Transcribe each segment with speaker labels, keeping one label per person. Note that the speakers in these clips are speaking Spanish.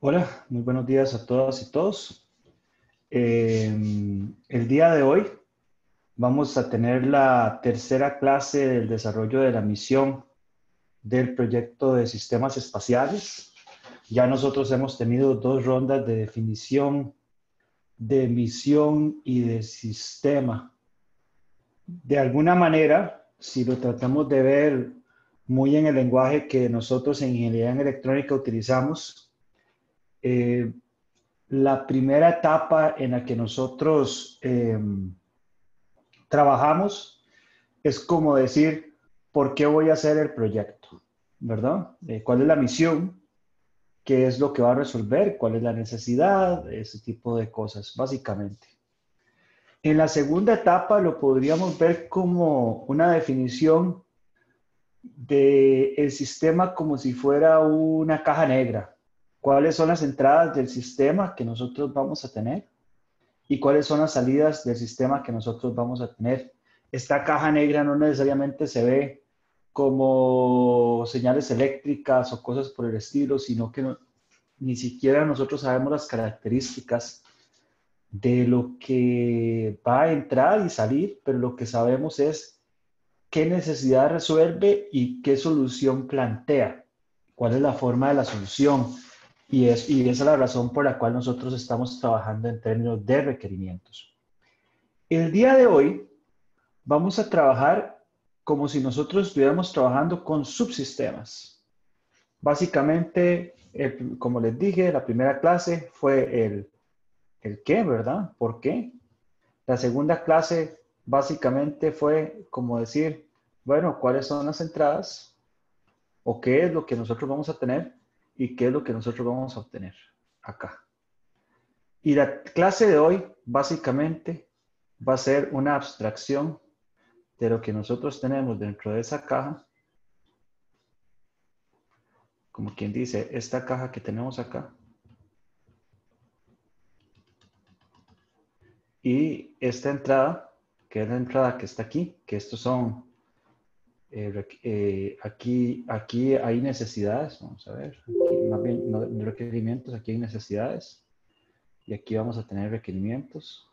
Speaker 1: Hola, muy buenos días a todas y todos. El día de hoy vamos a tener la tercera clase del desarrollo de la misión del proyecto de sistemas espaciales. Ya nosotros hemos tenido dos rondas de definición de misión y de sistema. De alguna manera, si lo tratamos de ver muy en el lenguaje que nosotros en ingeniería en electrónica utilizamos, eh, la primera etapa en la que nosotros trabajamos es como decir, ¿por qué voy a hacer el proyecto? ¿Verdad? ¿Cuál es la misión? ¿Qué es lo que va a resolver? ¿Cuál es la necesidad? Ese tipo de cosas, básicamente. En la segunda etapa lo podríamos ver como una definición del sistema como si fuera una caja negra. ¿Cuáles son las entradas del sistema que nosotros vamos a tener? ¿Y cuáles son las salidas del sistema que nosotros vamos a tener? Esta caja negra no necesariamente se ve como señales eléctricas o cosas por el estilo, sino que ni siquiera nosotros sabemos las características de lo que va a entrar y salir, pero lo que sabemos es qué necesidad resuelve y qué solución plantea, cuál es la forma de la solución. Y esa es la razón por la cual nosotros estamos trabajando en términos de requerimientos. El día de hoy vamos a trabajar como si nosotros estuviéramos trabajando con subsistemas. Básicamente, como les dije, la primera clase fue el qué, ¿verdad? ¿Por qué? La segunda clase básicamente fue como decir, bueno, ¿cuáles son las entradas? ¿O qué es lo que nosotros vamos a tener? ¿Y qué es lo que nosotros vamos a obtener acá? Y la clase de hoy básicamente va a ser una abstracción de lo que nosotros tenemos dentro de esa caja, como quien dice, esta caja que tenemos acá, y esta entrada, que es la entrada que está aquí, que estos son, aquí hay necesidades, vamos a ver, aquí más bien no requerimientos, aquí hay necesidades, y aquí vamos a tener requerimientos.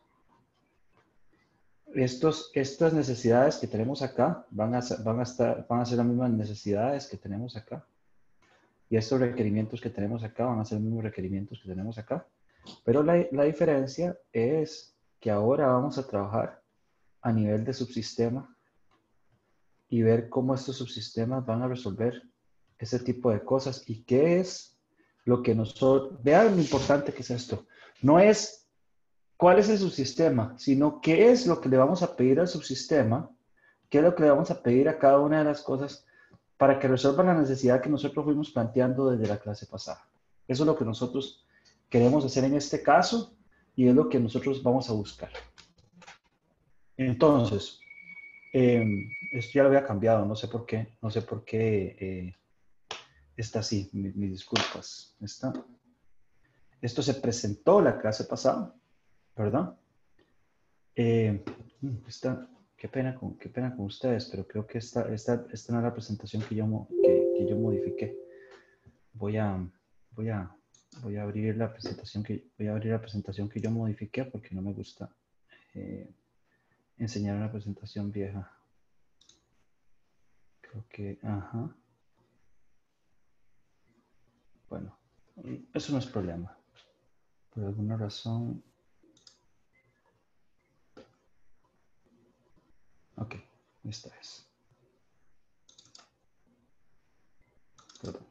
Speaker 1: Estas necesidades que tenemos acá van a ser las mismas necesidades que tenemos acá. Y estos requerimientos que tenemos acá van a ser los mismos requerimientos que tenemos acá. Pero la diferencia es que ahora vamos a trabajar a nivel de subsistema y ver cómo estos subsistemas van a resolver ese tipo de cosas y qué es lo que nosotros... Vean lo importante que es esto. No es cuál es el subsistema, sino qué es lo que le vamos a pedir al subsistema, qué es lo que le vamos a pedir a cada una de las cosas para que resuelvan la necesidad que nosotros fuimos planteando desde la clase pasada. Eso es lo que nosotros queremos hacer en este caso y es lo que nosotros vamos a buscar. Entonces, esto ya lo había cambiado, no sé por qué está así, mis disculpas. Esto se presentó la clase pasada, ¿verdad? Eh, qué pena con ustedes, pero creo que esta no es la presentación que yo modifiqué. Voy a, voy a, voy a abrir la presentación que yo modifiqué porque no me gusta enseñar una presentación vieja. Creo que, ajá. Bueno, eso no es problema. Por alguna razón. Ok, esta es. Perdón.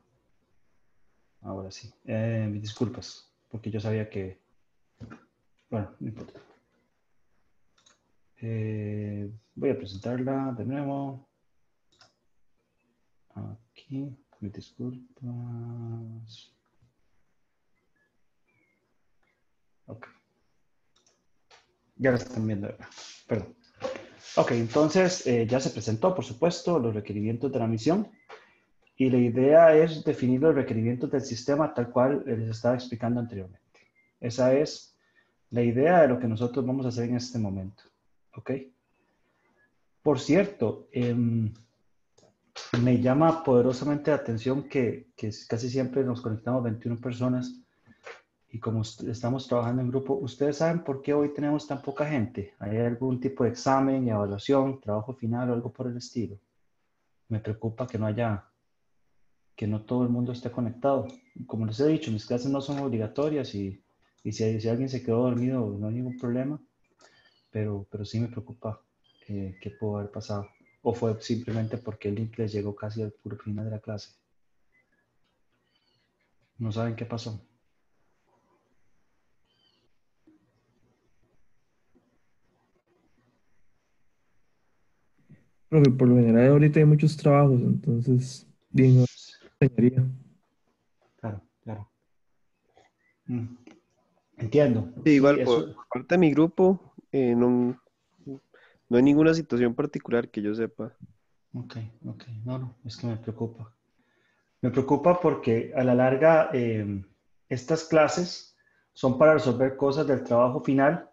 Speaker 1: Ahora sí. Mis disculpas, porque yo sabía que... Bueno, no importa. Voy a presentarla de nuevo. Aquí, mis disculpas. Ok. Ya la están viendo. Perdón. Ok, entonces ya se presentó, por supuesto, los requerimientos de la misión. Y la idea es definir los requerimientos del sistema tal cual les estaba explicando anteriormente. Esa es la idea de lo que nosotros vamos a hacer en este momento. ¿Ok? Por cierto, me llama poderosamente la atención que casi siempre nos conectamos 21 personas y como estamos trabajando en grupo, ¿ustedes saben por qué hoy tenemos tan poca gente? ¿Hay algún tipo de examen, evaluación, trabajo final o algo por el estilo? Me preocupa que no haya, que no todo el mundo esté conectado. Como les he dicho, mis clases no son obligatorias y si alguien se quedó dormido no hay ningún problema, pero sí me preocupa qué pudo haber pasado. ¿O fue simplemente porque el link les llegó casi al puro final de la clase? No saben qué pasó.
Speaker 2: Profe, por lo general ahorita hay muchos trabajos, entonces, bien, no extrañaría.
Speaker 1: Claro, claro. Mm, entiendo.
Speaker 3: Sí,
Speaker 1: Sí,
Speaker 3: igual, por
Speaker 1: eso.
Speaker 3: parte de mi grupo, no hay ninguna situación particular que yo sepa.
Speaker 1: Ok, ok. No, no, es que me preocupa. Me preocupa porque a la larga estas clases son para resolver cosas del trabajo final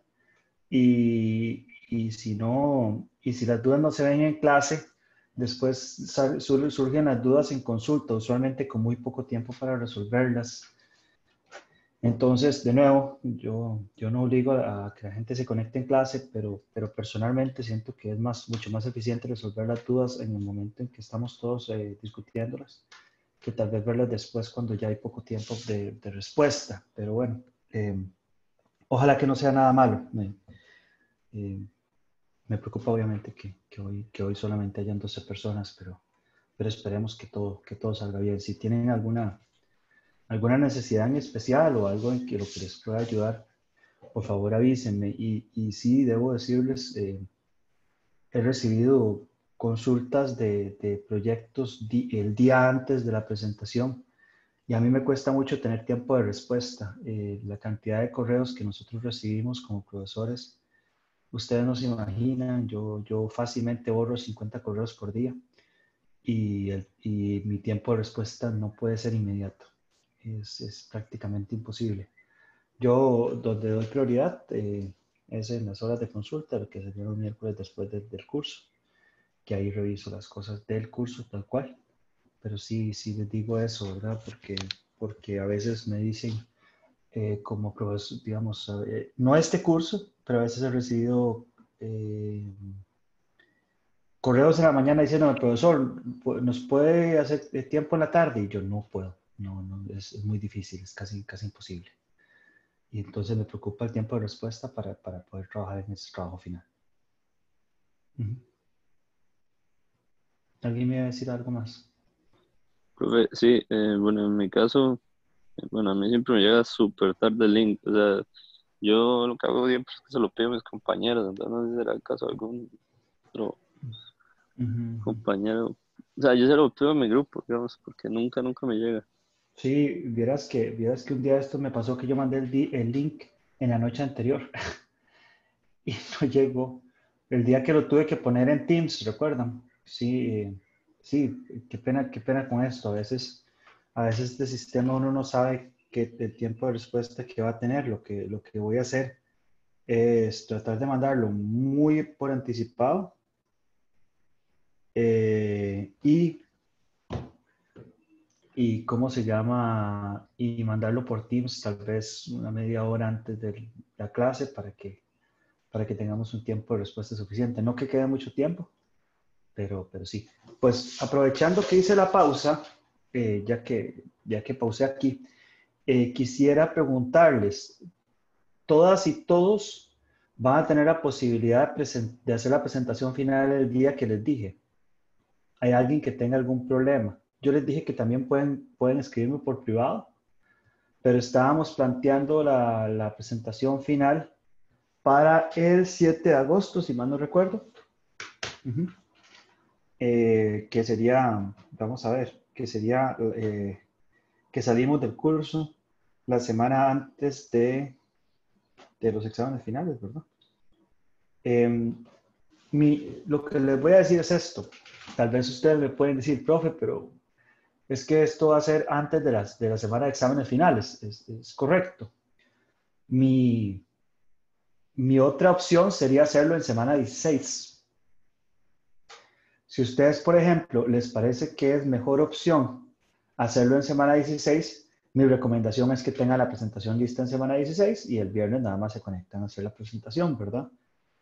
Speaker 1: y si no, y si las dudas no se ven en clase, después surgen las dudas en consulta, usualmente con muy poco tiempo para resolverlas. Entonces, de nuevo, yo no obligo a que la gente se conecte en clase, pero personalmente siento que es mucho más eficiente resolver las dudas en el momento en que estamos todos discutiéndolas que tal vez verlas después cuando ya hay poco tiempo de respuesta. Pero bueno, eh, ojalá que no sea nada malo. Eh, me preocupa obviamente que hoy solamente hayan 12 personas, pero esperemos que todo salga bien. Si tienen alguna necesidad en especial o algo en que lo que les pueda ayudar, por favor avísenme. Y sí, debo decirles, he recibido consultas de proyectos el día antes de la presentación. Y a mí me cuesta mucho tener tiempo de respuesta. La cantidad de correos que nosotros recibimos como profesores, ustedes no se imaginan, yo fácilmente borro 50 correos por día y mi tiempo de respuesta no puede ser inmediato. Es prácticamente imposible. Yo donde doy prioridad es en las horas de consulta, lo que sería los miércoles después del curso, que ahí reviso las cosas del curso tal cual. Pero sí, sí les digo eso, ¿verdad? Porque a veces me dicen, como profesor, digamos, no este curso, pero a veces he recibido correos en la mañana diciéndome, profesor, ¿nos puede hacer tiempo en la tarde? Y yo no puedo, no, no, es muy difícil, es casi imposible. Y entonces me preocupa el tiempo de respuesta para poder trabajar en ese trabajo final. Ujú. ¿Alguien me va a decir algo más?
Speaker 4: Profe, sí, bueno, en mi caso, bueno, a mí siempre me llega súper tarde el link. O sea, yo lo que hago siempre es que se lo pido a mis compañeros, entonces no sé si será el caso de algún otro
Speaker 1: Ujú, ujú.
Speaker 4: compañero. O sea, yo se lo pido a mi grupo, digamos, porque nunca me llega.
Speaker 1: Sí, vieras que un día esto me pasó que yo mandé el link en la noche anterior y no llegó. El día que lo tuve que poner en Teams, ¿recuerdan? Sí, sí, qué pena con esto. A veces este sistema uno no sabe el tiempo de respuesta que va a tener. Lo que voy a hacer es tratar de mandarlo muy por anticipado y cómo se llama, y mandarlo por Teams tal vez una media hora antes de la clase para que tengamos un tiempo de respuesta suficiente. No que quede mucho tiempo, pero sí. Pues aprovechando que hice la pausa, ya que pausé aquí, quisiera preguntarles, ¿todas y todos van a tener la posibilidad de hacer la presentación final el día que les dije? ¿Hay alguien que tenga algún problema? Yo les dije que también pueden escribirme por privado, pero estábamos planteando la presentación final para el 7 de agosto, si mal no recuerdo. Ujú. Que sería, vamos a ver, que sería que salimos del curso la semana antes de los exámenes finales, ¿verdad? Eh, lo que les voy a decir es esto. Tal vez ustedes me pueden decir, profe, pero es que esto va a ser antes de la semana de exámenes finales. Es correcto. Mi, mi otra opción sería hacerlo en semana 16. Si ustedes, por ejemplo, les parece que es mejor opción hacerlo en semana 16, Mi recomendación es que tengan la presentación lista en semana 16 y el viernes nada más se conectan a hacer la presentación, ¿verdad?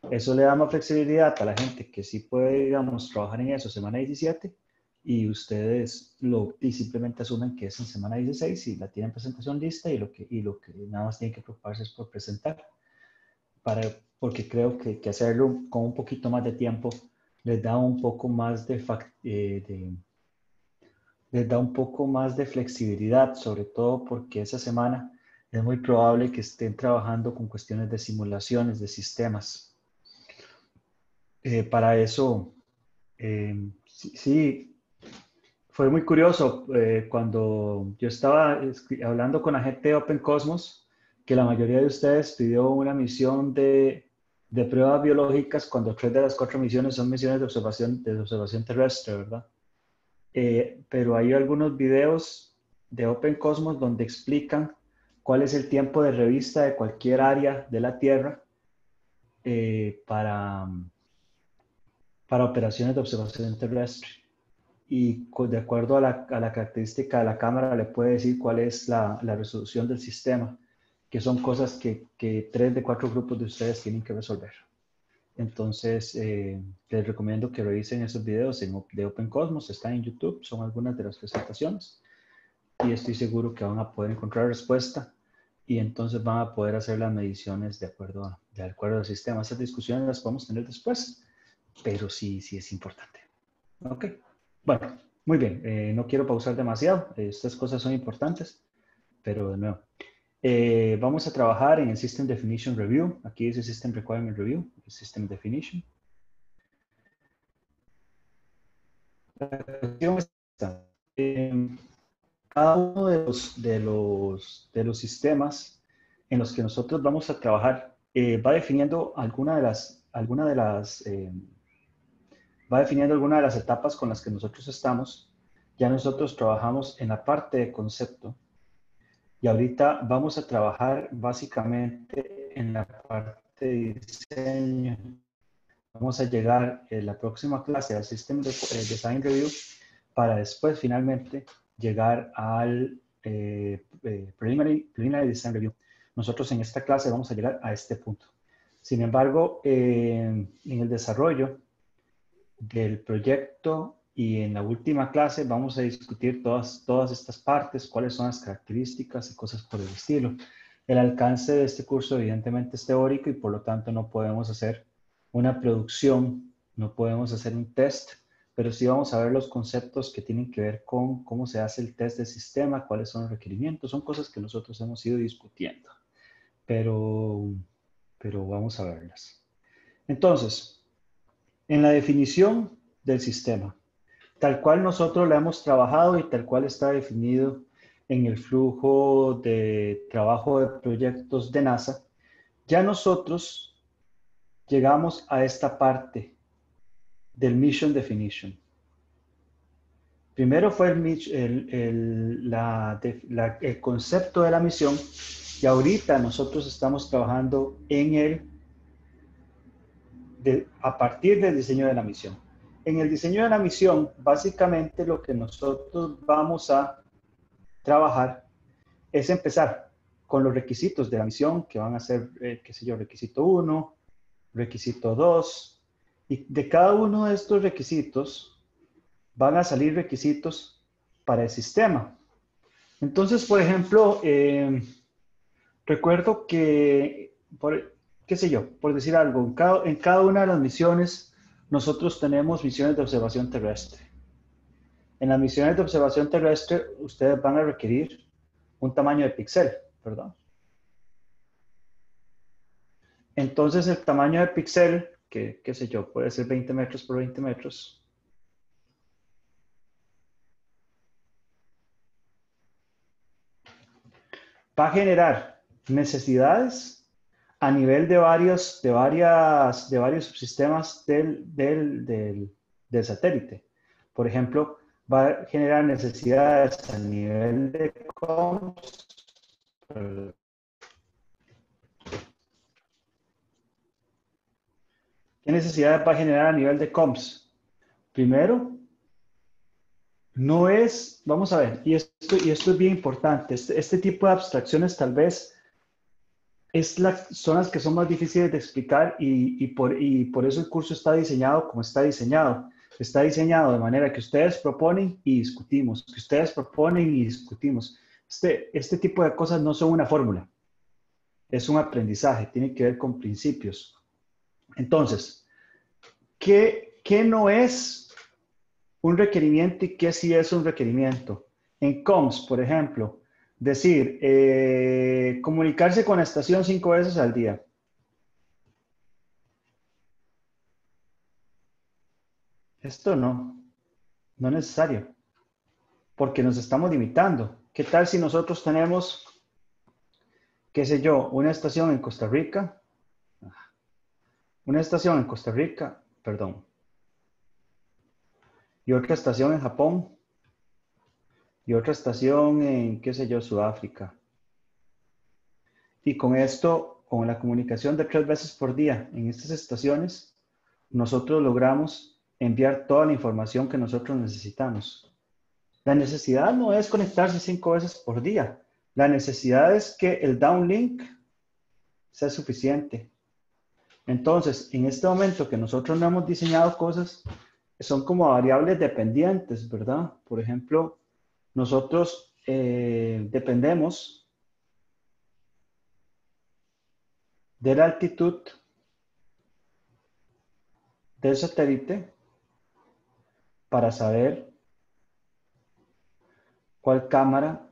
Speaker 1: Eso le da más flexibilidad a la gente que sí puede, digamos, trabajar en eso semana 17 y ustedes y simplemente asumen que es en semana 16 y la tienen presentación lista y lo que nada más tienen que preocuparse es por presentar. Porque creo que hacerlo con un poquito más de tiempo les da un poco más les da un poco más de flexibilidad, sobre todo porque esa semana es muy probable que estén trabajando con cuestiones de simulaciones de sistemas. Para eso, sí, sí, fue muy curioso cuando yo estaba hablando con la gente de Open Cosmos, que la mayoría de ustedes pidió una misión de pruebas biológicas cuando 3 de las 4 misiones son misiones de observación terrestre, ¿verdad? Pero hay algunos videos de Open Cosmos donde explican cuál es el tiempo de revista de cualquier área de la Tierra para operaciones de observación terrestre. Y de acuerdo a la característica de la cámara le puede decir cuál es la resolución del sistema, que son cosas que 3 de 4 grupos de ustedes tienen que resolver. Entonces, les recomiendo que revisen esos videos de Open Cosmos, están en YouTube, son algunas de las presentaciones y estoy seguro que van a poder encontrar respuesta y entonces van a poder hacer las mediciones de acuerdo al sistema. Esas discusiones las podemos tener después, pero sí, sí es importante. Ok, bueno, muy bien, no quiero pausar demasiado, estas cosas son importantes, pero de nuevo. Vamos a trabajar en el System Definition Review. Aquí dice System Requirement Review, System Definition. La cuestión es esta. Cada uno de los sistemas en los que nosotros vamos a trabajar va definiendo alguna de las etapas con las que nosotros estamos. Ya nosotros trabajamos en la parte de concepto y ahorita vamos a trabajar básicamente en la parte de diseño. Vamos a llegar en la próxima clase al System Design Review para después finalmente llegar al Preliminary Design Review. Nosotros en esta clase vamos a llegar a este punto. Sin embargo, en el desarrollo del proyecto y en la última clase vamos a discutir todas estas partes, cuáles son las características y cosas por el estilo. El alcance de este curso evidentemente es teórico y por lo tanto no podemos hacer una producción, no podemos hacer un test, pero sí vamos a ver los conceptos que tienen que ver con cómo se hace el test de sistema, cuáles son los requerimientos, son cosas que nosotros hemos ido discutiendo, pero vamos a verlas. Entonces, en la definición del sistema, tal cual nosotros la hemos trabajado y tal cual está definido en el flujo de trabajo de proyectos de NASA, ya nosotros llegamos a esta parte del Mission Definition. Primero fue el concepto de la misión y ahorita nosotros estamos trabajando a partir del diseño de la misión. En el diseño de la misión, básicamente lo que nosotros vamos a trabajar es empezar con los requisitos de la misión, que van a ser, qué sé yo, requisito 1, requisito 2, y de cada uno de estos requisitos van a salir requisitos para el sistema. Entonces, por ejemplo, recuerdo que, qué sé yo, por decir algo, en cada una de las misiones nosotros tenemos misiones de observación terrestre. En las misiones de observación terrestre ustedes van a requerir un tamaño de píxel, ¿verdad? Entonces el tamaño de píxel, que qué sé yo, puede ser 20 metros por 20 metros. Va a generar necesidades a nivel de varios subsistemas del satélite. Por ejemplo, va a generar necesidades a nivel de comms. ¿Qué necesidades va a generar a nivel de comms? Primero, no es, vamos a ver, y esto es bien importante, este tipo de abstracciones tal vez son las que son más difíciles de explicar y por eso el curso está diseñado como está diseñado. Está diseñado de manera que ustedes proponen y discutimos, que ustedes proponen y discutimos. Este tipo de cosas no son una fórmula, es un aprendizaje, tiene que ver con principios. Entonces, ¿qué no es un requerimiento y qué sí es un requerimiento? En COMS, por ejemplo, decir, comunicarse con la estación 5 veces al día. Esto no es necesario, porque nos estamos limitando. ¿Qué tal si nosotros tenemos, qué sé yo, una estación en Costa Rica? Una estación en Costa Rica, perdón, y otra estación en Japón, y otra estación en, qué sé yo, Sudáfrica. Y con esto, con la comunicación de 3 veces por día en estas estaciones, nosotros logramos enviar toda la información que nosotros necesitamos. La necesidad no es conectarse 5 veces por día. La necesidad es que el downlink sea suficiente. Entonces, en este momento que nosotros no hemos diseñado cosas, son como variables dependientes, ¿verdad? Por ejemplo, nosotros dependemos de la altitud del satélite para saber cuál cámara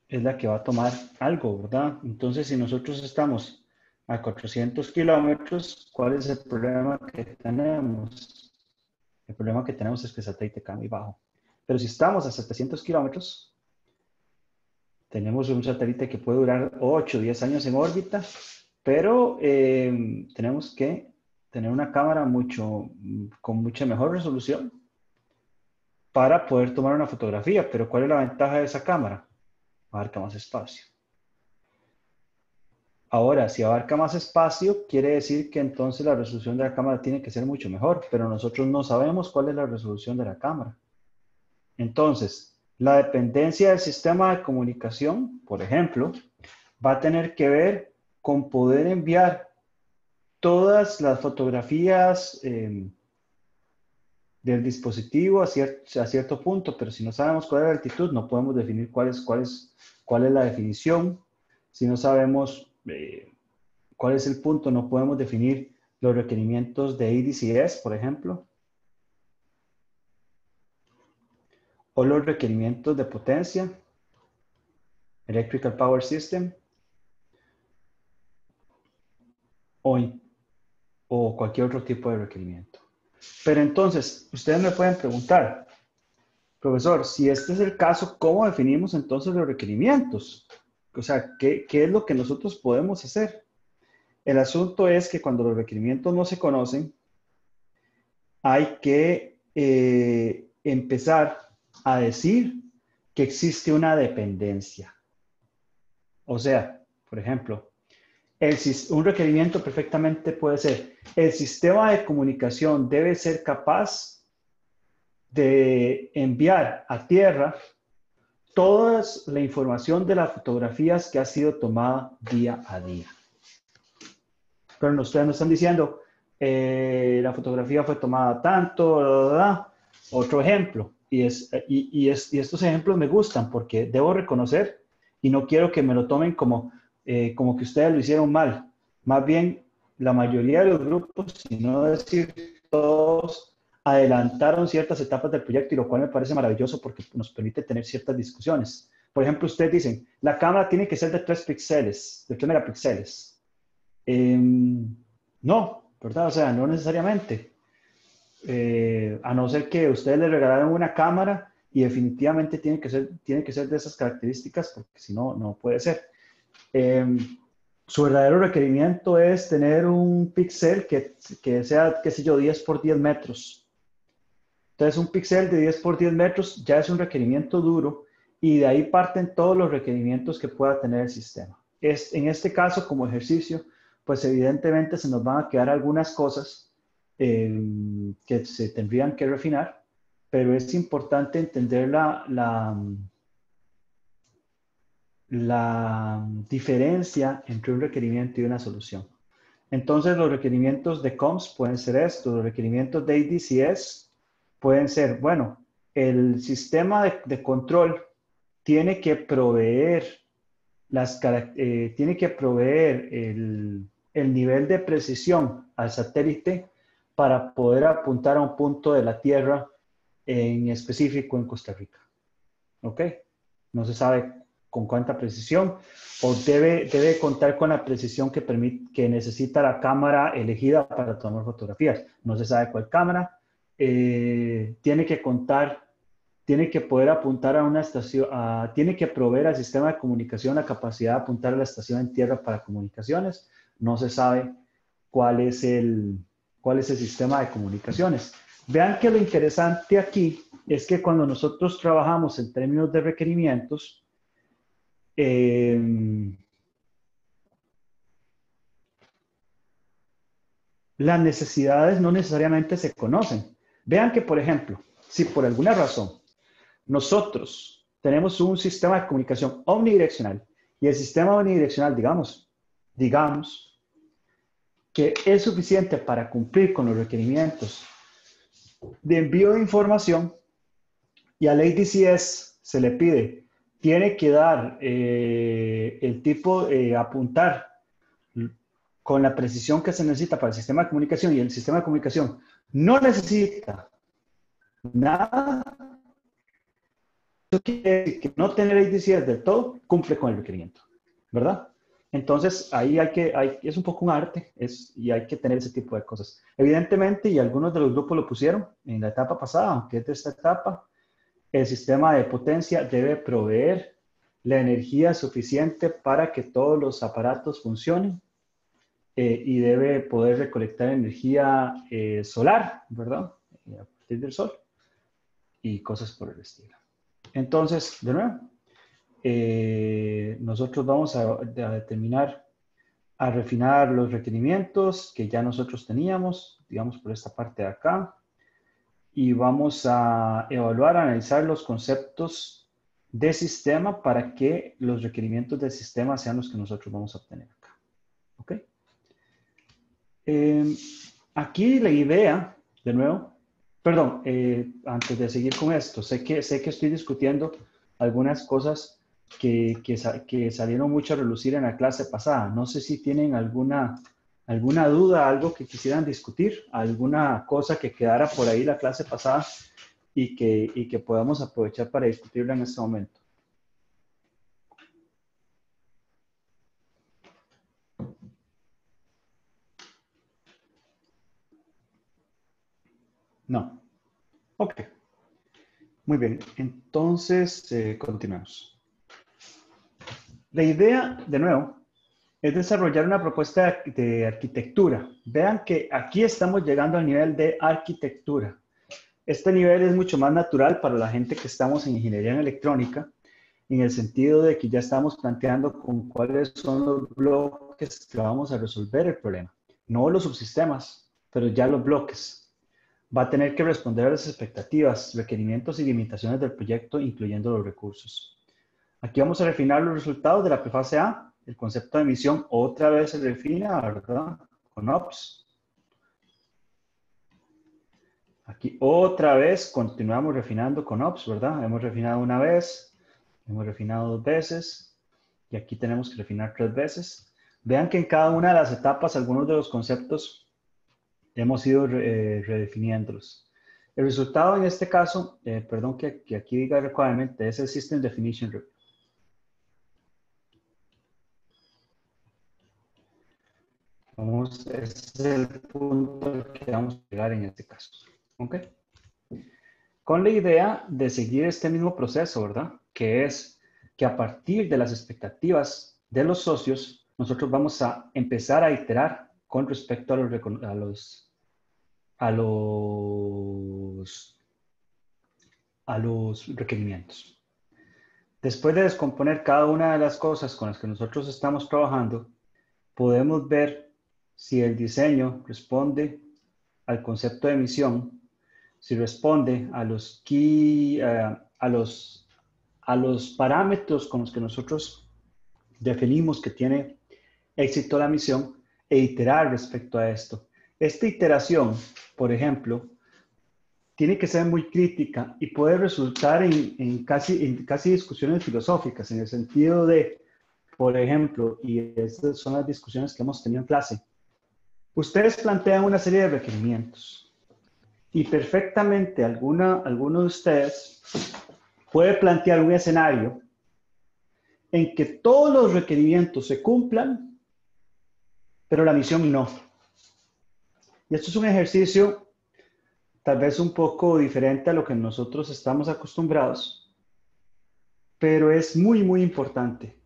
Speaker 1: es la que va a tomar algo, ¿verdad? Entonces, si nosotros estamos a 400 kilómetros, ¿cuál es el problema que tenemos? El problema que tenemos es que el satélite cae muy bajo. Pero si estamos a 700 kilómetros, tenemos un satélite que puede durar 8 o 10 años en órbita, pero tenemos que tener una cámara con mucha mejor resolución para poder tomar una fotografía. Pero ¿cuál es la ventaja de esa cámara? Abarca más espacio. Ahora, si abarca más espacio, quiere decir que entonces la resolución de la cámara tiene que ser mucho mejor, pero nosotros no sabemos cuál es la resolución de la cámara. Entonces, la dependencia del sistema de comunicación, por ejemplo, va a tener que ver con poder enviar todas las fotografías del dispositivo a cierto punto, pero si no sabemos cuál es la altitud, no podemos definir cuál es la definición. Si no sabemos cuál es el punto, no podemos definir los requerimientos de ADCS, por ejemplo, o los requerimientos de potencia, Electrical Power System, o cualquier otro tipo de requerimiento. Pero entonces, ustedes me pueden preguntar, profesor, si este es el caso, ¿cómo definimos entonces los requerimientos? O sea, ¿qué es lo que nosotros podemos hacer? El asunto es que cuando los requerimientos no se conocen, hay que empezar a decir que existe una dependencia. O sea, por ejemplo, un requerimiento perfectamente puede ser: el sistema de comunicación debe ser capaz de enviar a tierra toda la información de las fotografías que ha sido tomada día a día. Pero ustedes nos están diciendo, la fotografía fue tomada tanto, bla, bla, bla. Otro ejemplo, y estos ejemplos me gustan porque debo reconocer y no quiero que me lo tomen como que ustedes lo hicieron mal. Más bien, la mayoría de los grupos, si no decir todos, adelantaron ciertas etapas del proyecto, y lo cual me parece maravilloso porque nos permite tener ciertas discusiones. Por ejemplo, ustedes dicen, la cámara tiene que ser de 3 píxeles, de 3 megapíxeles. No, ¿verdad? O sea, no necesariamente. A no ser que ustedes le regalaran una cámara y definitivamente tiene que ser de esas características, porque si no, no puede ser. Su verdadero requerimiento es tener un píxel que sea, qué sé yo, 10 por 10 metros. Entonces, un píxel de 10 por 10 metros ya es un requerimiento duro, y de ahí parten todos los requerimientos que pueda tener el sistema. En este caso, como ejercicio, pues evidentemente se nos van a quedar algunas cosas que se tendrían que refinar, pero es importante entender la diferencia entre un requerimiento y una solución. Entonces, los requerimientos de COMS pueden ser estos, los requerimientos de ADCS pueden ser, bueno, el sistema de control tiene que proveer, tiene que proveer el nivel de precisión al satélite para poder apuntar a un punto de la Tierra en específico en Costa Rica. ¿Ok? No se sabe con cuánta precisión, o debe contar con la precisión que necesita la cámara elegida para tomar fotografías. No se sabe cuál cámara. Tiene que poder apuntar a una estación, tiene que proveer al sistema de comunicación la capacidad de apuntar a la estación en tierra para comunicaciones. No se sabe cuál es el sistema de comunicaciones. Vean que lo interesante aquí es que cuando nosotros trabajamos en términos de requerimientos, las necesidades no necesariamente se conocen. Vean que, por ejemplo, si por alguna razón nosotros tenemos un sistema de comunicación omnidireccional y el sistema omnidireccional, digamos que es suficiente para cumplir con los requerimientos de envío de información y al ADCS se le pide, tiene que dar el tipo, apuntar con la precisión que se necesita para el sistema de comunicación y el sistema de comunicación no necesita nada. Eso quiere decir que no tener ADCS del todo cumple con el requerimiento, ¿verdad? Entonces, ahí es un poco un arte y hay que tener ese tipo de cosas. Evidentemente, y algunos de los grupos lo pusieron en la etapa pasada, aunque es de esta etapa, el sistema de potencia debe proveer la energía suficiente para que todos los aparatos funcionen y debe poder recolectar energía solar, ¿verdad? A partir del sol y cosas por el estilo. Entonces, de nuevo, nosotros vamos a determinar, a refinar los requerimientos que ya nosotros teníamos, digamos por esta parte de acá, y vamos a evaluar, analizar los conceptos de sistema para que los requerimientos del sistema sean los que nosotros vamos a obtener acá. ¿Ok? Aquí la idea, de nuevo, perdón, antes de seguir con esto, sé que estoy discutiendo algunas cosas que salieron mucho a relucir en la clase pasada. No sé si tienen alguna duda, algo que quisieran discutir, alguna cosa que quedara por ahí la clase pasada y que podamos aprovechar para discutirla en este momento. No. Ok. Muy bien. Entonces, continuamos. La idea, de nuevo, es desarrollar una propuesta de arquitectura. Vean que aquí estamos llegando al nivel de arquitectura. Este nivel es mucho más natural para la gente que estamos en ingeniería en electrónica, en el sentido de que ya estamos planteando con cuáles son los bloques que vamos a resolver el problema. No los subsistemas, pero ya los bloques. Va a tener que responder a las expectativas, requerimientos y limitaciones del proyecto, incluyendo los recursos. Aquí vamos a refinar los resultados de la prefase A. El concepto de emisión otra vez se refina, ¿verdad? Con OPS. Aquí otra vez continuamos refinando con OPS, ¿verdad? Hemos refinado una vez, hemos refinado 2 veces y aquí tenemos que refinar 3 veces. Vean que en cada una de las etapas algunos de los conceptos hemos ido redefiniéndolos. El resultado en este caso, perdón que aquí diga requirement, es el System Definition Review. Ese es el punto al que vamos a llegar en este caso. ¿Ok? Con la idea de seguir este mismo proceso, ¿verdad? Que es que a partir de las expectativas de los socios, nosotros vamos a empezar a iterar con respecto a los requerimientos. Después de descomponer cada una de las cosas con las que nosotros estamos trabajando, podemos ver si el diseño responde al concepto de emisión, si responde a los a los parámetros con los que nosotros definimos que tiene éxito la misión e iterar respecto a esto. Esta iteración, por ejemplo, tiene que ser muy crítica y puede resultar en casi discusiones filosóficas, en el sentido de, por ejemplo, y estas son las discusiones que hemos tenido en clase, ustedes plantean una serie de requerimientos y perfectamente alguno de ustedes puede plantear un escenario en que todos los requerimientos se cumplan, pero la misión no. Y esto es un ejercicio tal vez un poco diferente a lo que nosotros estamos acostumbrados, pero es muy, muy importante,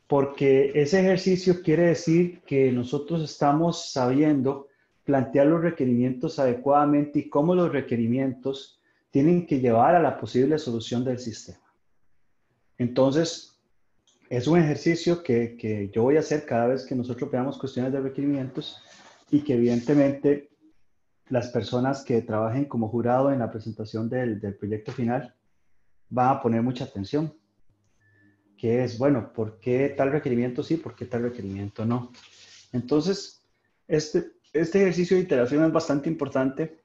Speaker 1: porque ese ejercicio quiere decir que nosotros estamos sabiendo plantear los requerimientos adecuadamente y cómo los requerimientos tienen que llevar a la posible solución del sistema. Entonces, es un ejercicio que yo voy a hacer cada vez que nosotros veamos cuestiones de requerimientos y que evidentemente las personas que trabajen como jurado en la presentación del proyecto final van a poner mucha atención, que es, bueno, ¿por qué tal requerimiento sí? ¿Por qué tal requerimiento no? Entonces, este ejercicio de iteración es bastante importante,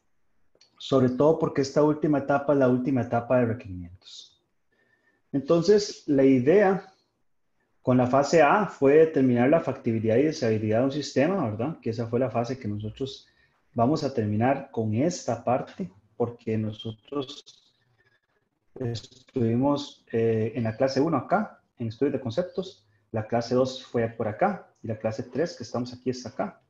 Speaker 1: sobre todo porque esta última etapa es la última etapa de requerimientos. Entonces, la idea con la fase A fue determinar la factibilidad y deseabilidad de un sistema, ¿verdad? Que esa fue la fase que nosotros vamos a terminar con esta parte, porque nosotros estuvimos en la clase 1 acá, en estudios de conceptos, la clase 2 fue por acá, y la clase 3 que estamos aquí es acá.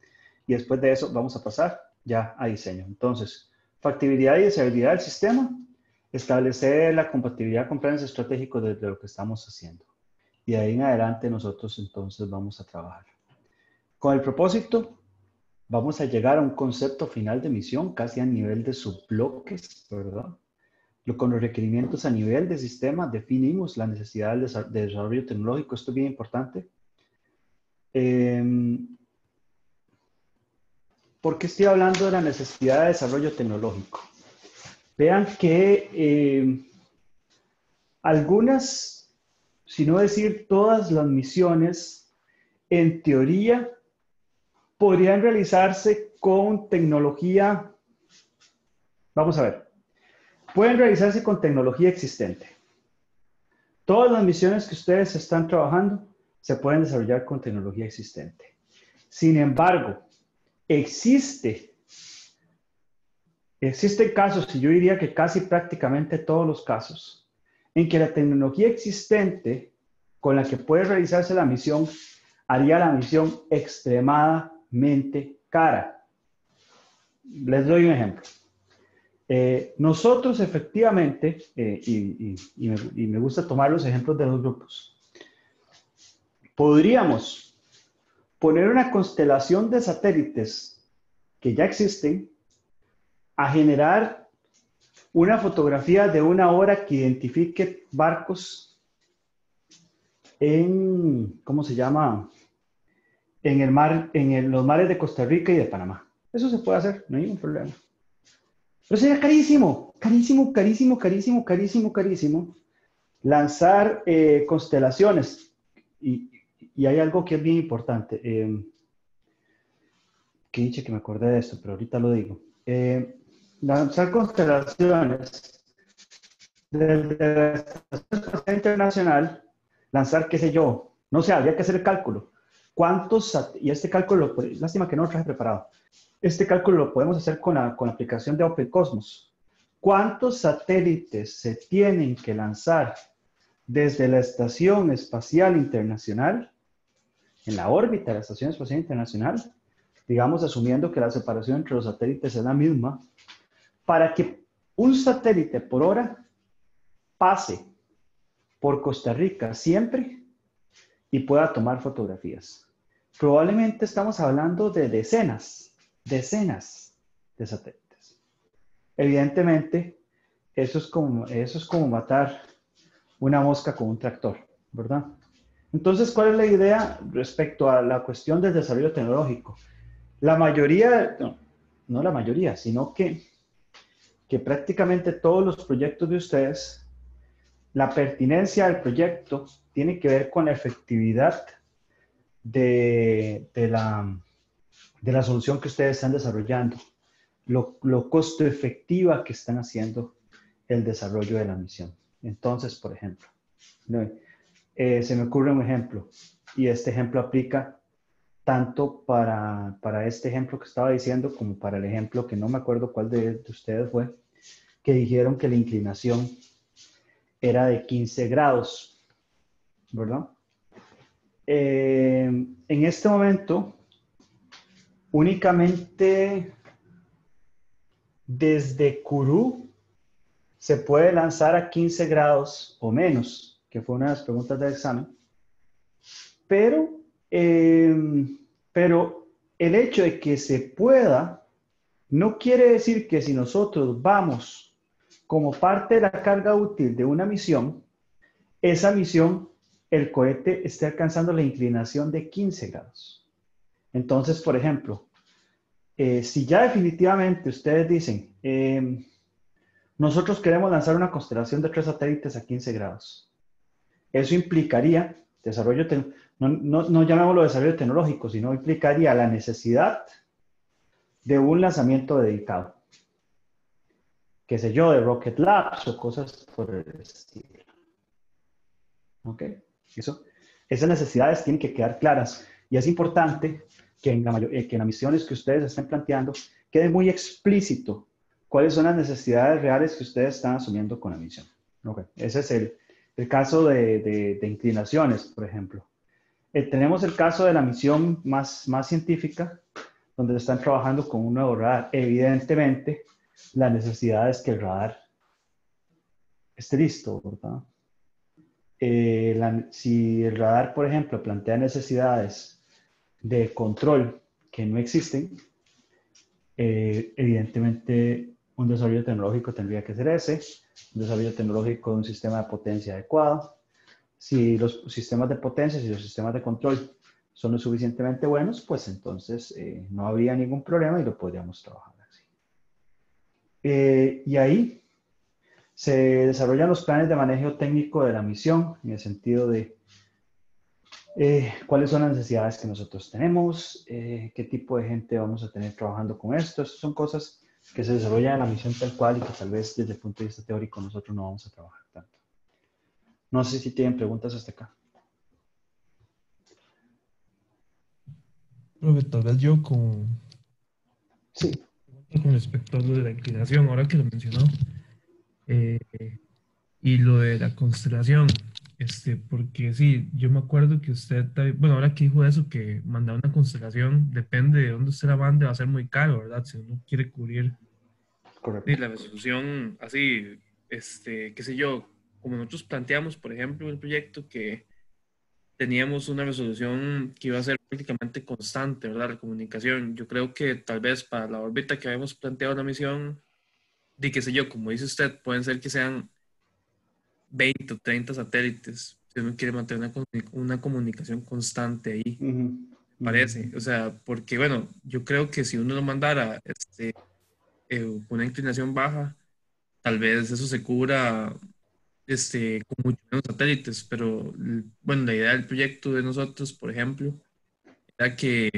Speaker 1: Y después de eso vamos a pasar ya a diseño. Entonces, factibilidad y deseabilidad del sistema, establecer la compatibilidad con planes estratégicos de lo que estamos haciendo. Y de ahí en adelante nosotros entonces vamos a trabajar. Con el propósito, vamos a llegar a un concepto final de misión casi a nivel de subbloques, ¿verdad? Con los requerimientos a nivel de sistema definimos la necesidad de desarrollo tecnológico. Esto es bien importante. ¿Por qué estoy hablando de la necesidad de desarrollo tecnológico? Vean que algunas, si no decir todas las misiones, en teoría, podrían realizarse con tecnología. Vamos a ver. Pueden realizarse con tecnología existente. Todas las misiones que ustedes están trabajando se pueden desarrollar con tecnología existente. Sin embargo, existen casos, y yo diría que casi prácticamente todos los casos, en que la tecnología existente con la que puede realizarse la misión haría la misión extremadamente cara. Les doy un ejemplo. Nosotros efectivamente, y me gusta tomar los ejemplos de los grupos, podríamos poner una constelación de satélites que ya existen a generar una fotografía de una hora que identifique barcos en, ¿cómo se llama? En el mar, los mares de Costa Rica y de Panamá. Eso se puede hacer, no hay ningún problema. Pero sería carísimo, carísimo, carísimo, carísimo, carísimo, carísimo lanzar constelaciones. Y hay algo que es bien importante. Que dice que me acordé de esto, pero ahorita lo digo. Lanzar constelaciones desde la Estación Espacial Internacional, lanzar, qué sé yo, no sé, habría que hacer el cálculo. Y este cálculo, lástima que no lo traje preparado. Este cálculo lo podemos hacer con la aplicación de OpenCosmos. ¿Cuántos satélites se tienen que lanzar desde la Estación Espacial Internacional, en la órbita de la Estación Espacial Internacional, digamos asumiendo que la separación entre los satélites es la misma, para que un satélite por hora pase por Costa Rica siempre y pueda tomar fotografías? Probablemente estamos hablando de decenas de satélites. Evidentemente, eso es como matar una mosca con un tractor, ¿verdad? Entonces, ¿cuál es la idea respecto a la cuestión del desarrollo tecnológico? La mayoría, no la mayoría, sino que que prácticamente todos los proyectos de ustedes, la pertinencia del proyecto tiene que ver con la efectividad de la solución que ustedes están desarrollando, lo costo efectiva que están haciendo el desarrollo de la misión. Entonces, por ejemplo, ¿no? Se me ocurre un ejemplo, y este ejemplo aplica tanto para este ejemplo que estaba diciendo como para el ejemplo que no me acuerdo cuál de ustedes fue, que dijeron que la inclinación era de 15 grados, ¿verdad? En este momento, únicamente desde Kourou se puede lanzar a 15 grados o menos, que fue una de las preguntas del examen, pero el hecho de que se pueda no quiere decir que si nosotros vamos como parte de la carga útil de una misión, esa misión, el cohete esté alcanzando la inclinación de 15 grados. Entonces, por ejemplo, si ya definitivamente ustedes dicen, nosotros queremos lanzar una constelación de 3 satélites a 15 grados, eso implicaría desarrollo, no llamémoslo desarrollo tecnológico, sino implicaría la necesidad de un lanzamiento dedicado, qué sé yo, de Rocket Labs o cosas por el estilo. ¿Ok? Esas necesidades tienen que quedar claras y es importante que en las misiones que ustedes estén planteando quede muy explícito cuáles son las necesidades reales que ustedes están asumiendo con la misión. Okay. Ese es el caso de inclinaciones, por ejemplo. Tenemos el caso de la misión más científica, donde están trabajando con un nuevo radar. Evidentemente, la necesidad es que el radar esté listo, ¿verdad? Si el radar, por ejemplo, plantea necesidades de control que no existen, evidentemente un desarrollo tecnológico tendría que ser ese, un desarrollo tecnológico de un sistema de potencia adecuado. Si los sistemas de potencia, si los sistemas de control son lo suficientemente buenos, pues entonces no habría ningún problema y lo podríamos trabajar así. Y ahí se desarrollan los planes de manejo técnico de la misión, en el sentido de cuáles son las necesidades que nosotros tenemos, qué tipo de gente vamos a tener trabajando con esto. Estas son cosas que se desarrollan en la misión tal cual y que tal vez desde el punto de vista teórico nosotros no vamos a trabajar tanto. No sé si tienen preguntas hasta acá.
Speaker 2: Profe, tal vez yo
Speaker 1: Sí.
Speaker 2: con respecto a lo de la inclinación, ahora que lo mencionó, eh, y lo de la constelación, porque sí, yo me acuerdo que usted, bueno, ahora que dijo eso, que mandar una constelación, depende de dónde usted la mande, va a ser muy caro, ¿verdad? Si uno quiere cubrir
Speaker 1: Correcto.
Speaker 2: la resolución así, qué sé yo, como nosotros planteamos, por ejemplo, el proyecto que teníamos una resolución que iba a ser prácticamente constante, ¿verdad? La comunicación. Yo creo que tal vez para la órbita que habíamos planteado la misión, de qué sé yo, como dice usted, pueden ser que sean 20 o 30 satélites. Si uno quiere mantener una comunicación constante ahí, parece. O sea, porque bueno, yo creo que si uno lo mandara con una inclinación baja, tal vez eso se cubra con muchos menos satélites, pero bueno, la idea del proyecto de nosotros, por ejemplo, era que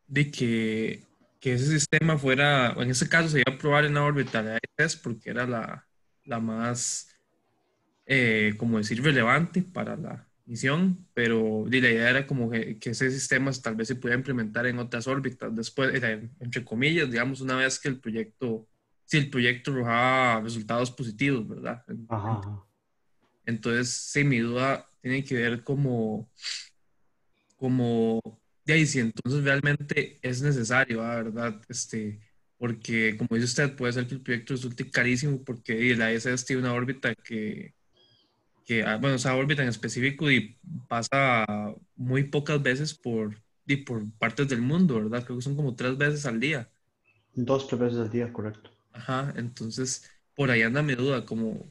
Speaker 2: ese sistema fuera, en ese caso se iba a probar en la órbita de AES porque era la más, como decir, relevante para la misión, pero la idea era como que ese sistema tal vez se pudiera implementar en otras órbitas, después, entre comillas, digamos, una vez que si el proyecto arrojaba resultados positivos, ¿verdad?
Speaker 1: Ajá.
Speaker 2: Entonces, sí, mi duda tiene que ver como, de ahí, si entonces realmente es necesario, ¿verdad? Porque, como dice usted, puede ser que el proyecto resulte carísimo porque la ISS tiene una órbita bueno, esa órbita en específico y pasa muy pocas veces por partes del mundo, ¿verdad? Creo que son como 3 veces al día.
Speaker 1: 2, 3 veces al día, correcto.
Speaker 2: Ajá, entonces, por ahí anda mi duda, ¿qué
Speaker 1: No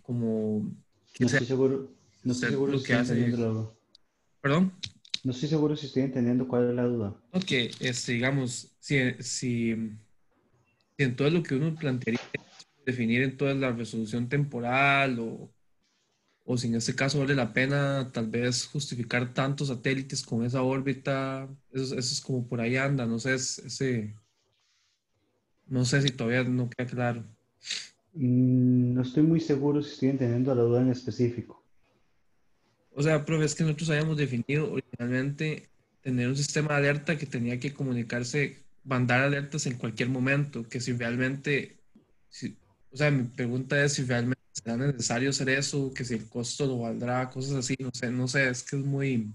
Speaker 2: sea
Speaker 1: estoy seguro, no estoy
Speaker 2: usted
Speaker 1: seguro
Speaker 2: lo
Speaker 1: si
Speaker 2: que
Speaker 1: estoy
Speaker 2: hace?
Speaker 1: entendiendo la duda.
Speaker 2: ¿Perdón?
Speaker 1: No estoy seguro si estoy entendiendo cuál es la duda.
Speaker 2: Ok, digamos, si en todo lo que uno plantearía definir entonces la resolución temporal o si en este caso vale la pena tal vez justificar tantos satélites con esa órbita. Eso es como por ahí anda, no sé, no sé si todavía no queda claro.
Speaker 1: No estoy muy seguro si estoy entendiendo la duda en específico.
Speaker 2: O sea, profe, es que nosotros habíamos definido originalmente tener un sistema de alerta que tenía que comunicarse, mandar alertas en cualquier momento, que si realmente, o sea, mi pregunta es si realmente será necesario hacer eso, que si el costo lo valdrá, cosas así, no sé, es que es muy,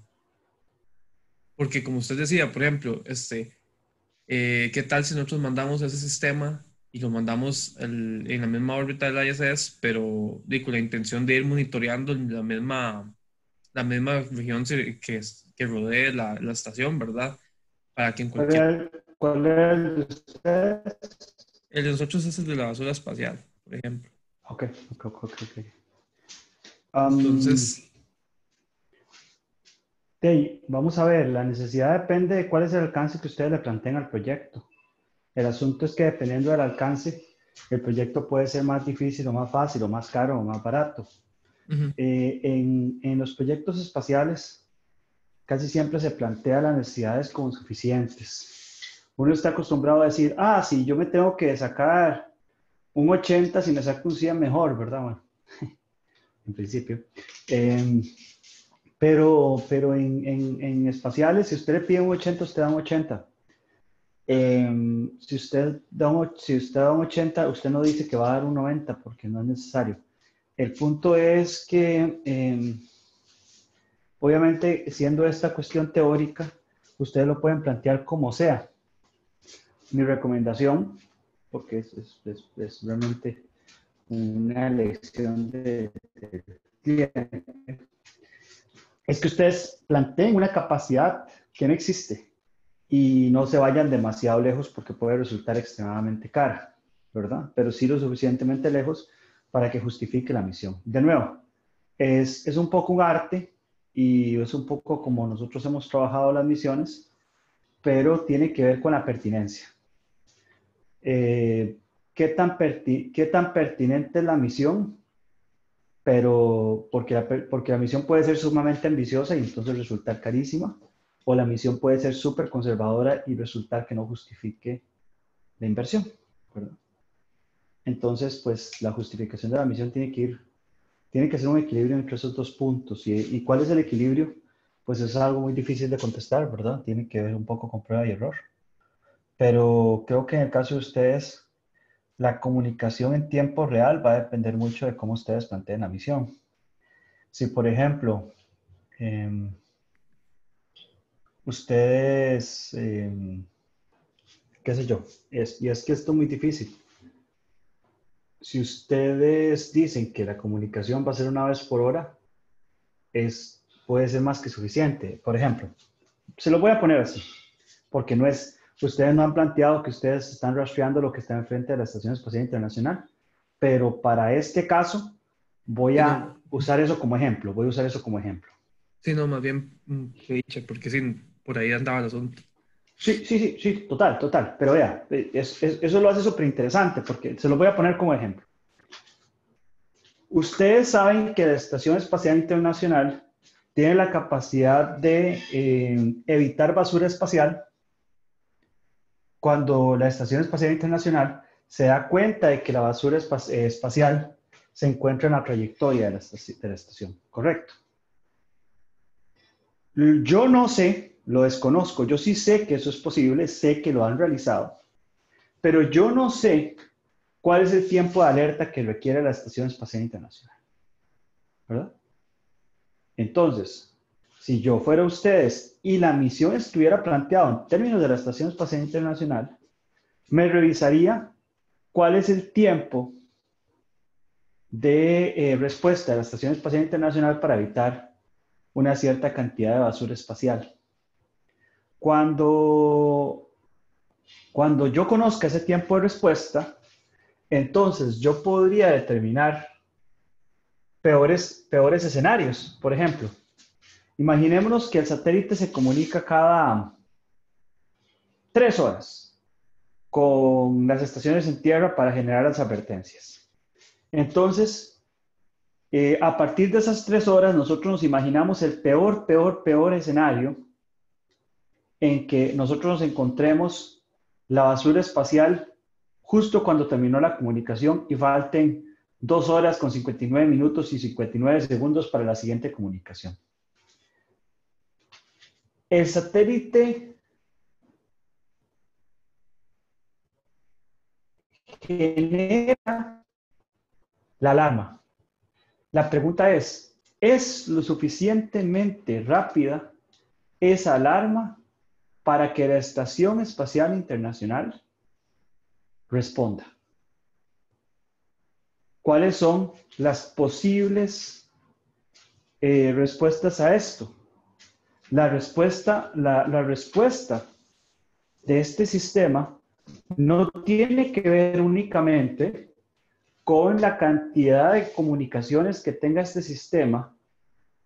Speaker 2: porque como usted decía, por ejemplo, ¿qué tal si nosotros mandamos ese sistema y lo mandamos en la misma órbita del ISS, pero con la intención de ir monitoreando la misma región que rodee la estación, ¿verdad? Para que en
Speaker 1: ¿Cuál
Speaker 2: cualquier...
Speaker 1: era el de ustedes?
Speaker 2: El de nosotros es el de la basura espacial, por ejemplo.
Speaker 1: Ok, ok, ok, ok. Um,
Speaker 2: Entonces,
Speaker 1: Vamos a ver, la necesidad depende de cuál es el alcance que ustedes le planteen al proyecto. El asunto es que dependiendo del alcance, el proyecto puede ser más difícil o más fácil, o más caro o más barato.
Speaker 2: ujú,
Speaker 1: En los proyectos espaciales, casi siempre se plantea las necesidades como suficientes. Uno está acostumbrado a decir, si yo me tengo que sacar un 80, si me saco un 100 mejor, ¿verdad? Bueno, en principio. Pero en espaciales, si usted le pide un 80, usted da un 80. Si usted da un 80, usted no dice que va a dar un 90 porque no es necesario. El punto es que, obviamente, siendo esta cuestión teórica, ustedes lo pueden plantear como sea. Mi recomendación, porque es realmente una elección de cliente, es que ustedes planteen una capacidad que no existe y no se vayan demasiado lejos porque puede resultar extremadamente cara, ¿verdad? Pero sí lo suficientemente lejos para que justifique la misión. De nuevo, es un poco un arte y es un poco como nosotros hemos trabajado las misiones, pero tiene que ver con la pertinencia. ¿Qué tan pertinente es la misión? Pero porque la misión puede ser sumamente ambiciosa y entonces resultar carísima, o la misión puede ser súper conservadora y resultar que no justifique la inversión, ¿verdad? Entonces, pues la justificación de la misión tiene que ser un equilibrio entre esos dos puntos. ¿Y cuál es el equilibrio? Pues es algo muy difícil de contestar, ¿verdad? Tiene que ver un poco con prueba y error. Pero creo que en el caso de ustedes, la comunicación en tiempo real va a depender mucho de cómo ustedes planteen la misión. Si, por ejemplo, eh, ustedes, qué sé yo, y es que esto es muy difícil. Si ustedes dicen que la comunicación va a ser una vez por hora, puede ser más que suficiente. Por ejemplo, se lo voy a poner así, porque ustedes no han planteado que ustedes están rastreando lo que está enfrente de la Estación Espacial Internacional, pero para este caso voy
Speaker 2: sí,
Speaker 1: a
Speaker 2: no,
Speaker 1: usar eso como ejemplo, voy a usar eso como ejemplo.
Speaker 2: sí, no, más bien, qué dicha, porque sí, por ahí andaba el asunto.
Speaker 1: Sí, sí, sí, sí, total, total. Pero vea, eso lo hace súper interesante porque se lo voy a poner como ejemplo. Ustedes saben que la Estación Espacial Internacional tiene la capacidad de evitar basura espacial cuando la Estación Espacial Internacional se da cuenta de que la basura espacial se encuentra en la trayectoria de la estación, ¿correcto? Yo no sé, lo desconozco, yo sí sé que eso es posible, sé que lo han realizado, pero yo no sé cuál es el tiempo de alerta que requiere la Estación Espacial Internacional, ¿verdad? Entonces, si yo fuera ustedes y la misión estuviera planteada en términos de la Estación Espacial Internacional, me revisaría cuál es el tiempo de respuesta de la Estación Espacial Internacional para evitar una cierta cantidad de basura espacial. Cuando, cuando yo conozca ese tiempo de respuesta, entonces yo podría determinar peores escenarios. Por ejemplo, imaginémonos que el satélite se comunica cada 3 horas con las estaciones en tierra para generar las advertencias. Entonces, a partir de esas 3 horas, nosotros nos imaginamos el peor escenario en que nosotros nos encontremos la basura espacial justo cuando terminó la comunicación y falten 2 horas con 59 minutos y 59 segundos para la siguiente comunicación. El satélite genera la alarma. La pregunta ¿es lo suficientemente rápida esa alarma para que la Estación Espacial Internacional responda? ¿Cuáles son las posibles respuestas a esto? La respuesta de este sistema no tiene que ver únicamente con la cantidad de comunicaciones que tenga este sistema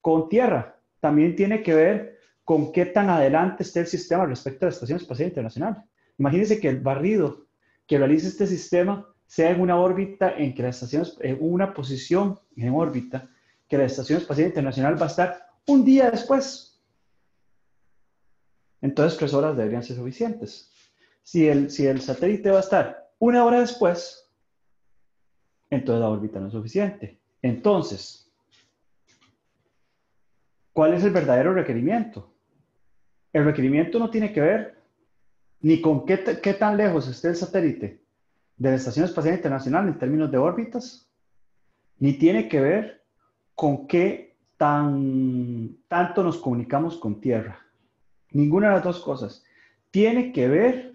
Speaker 1: con Tierra. También tiene que ver con qué tan adelante esté el sistema respecto a la Estación Espacial Internacional. Imagínense que el barrido que realice este sistema sea en una órbita en que la estación, en una posición en órbita, que la Estación Espacial Internacional va a estar un día después. Entonces 3 horas deberían ser suficientes. Si el satélite va a estar 1 hora después, entonces la órbita no es suficiente. Entonces, ¿cuál es el verdadero requerimiento? El requerimiento no tiene que ver ni con qué tan lejos esté el satélite de la Estación Espacial Internacional en términos de órbitas, ni tiene que ver con qué tanto nos comunicamos con Tierra. Ninguna de las dos cosas. Tiene que ver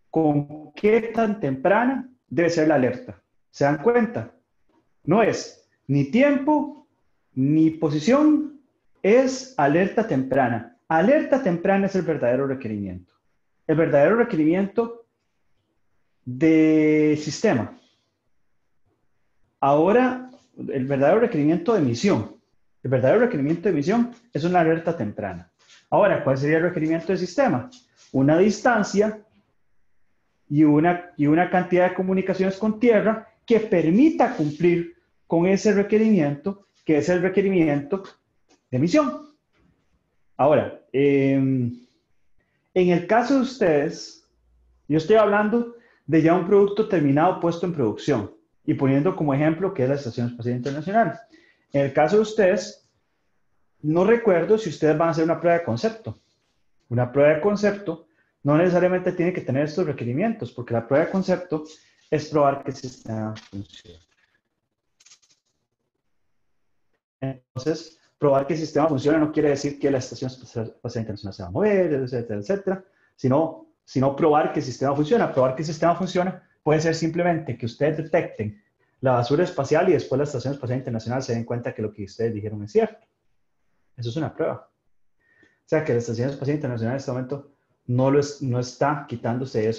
Speaker 1: con qué tan temprana debe ser la alerta. ¿Se dan cuenta? No es ni tiempo ni posición, es alerta temprana. Alerta temprana es el verdadero requerimiento. El verdadero requerimiento de sistema. Ahora, el verdadero requerimiento de emisión. El verdadero requerimiento de emisión es una alerta temprana. Ahora, ¿cuál sería el requerimiento de sistema? Una distancia y una cantidad de comunicaciones con Tierra que permita cumplir con ese requerimiento, que es el requerimiento de emisión. Ahora, en el caso de ustedes, yo estoy hablando de ya un producto terminado puesto en producción y poniendo como ejemplo que es la Estación Espacial Internacional. En el caso de ustedes, no recuerdo si ustedes van a hacer una prueba de concepto. Una prueba de concepto no necesariamente tiene que tener estos requerimientos, porque la prueba de concepto es probar que el sistema funciona. Entonces, probar que el sistema funciona no quiere decir que la Estación Espacial Internacional se va a mover, etcétera, etcétera, sino probar que el sistema funciona. Probar que el sistema funciona puede ser simplemente que ustedes detecten la basura espacial y después la Estación Espacial Internacional se den cuenta que lo que ustedes dijeron es cierto. Eso es una prueba. O sea, que la Estación Espacial Internacional en este momento no está quitándose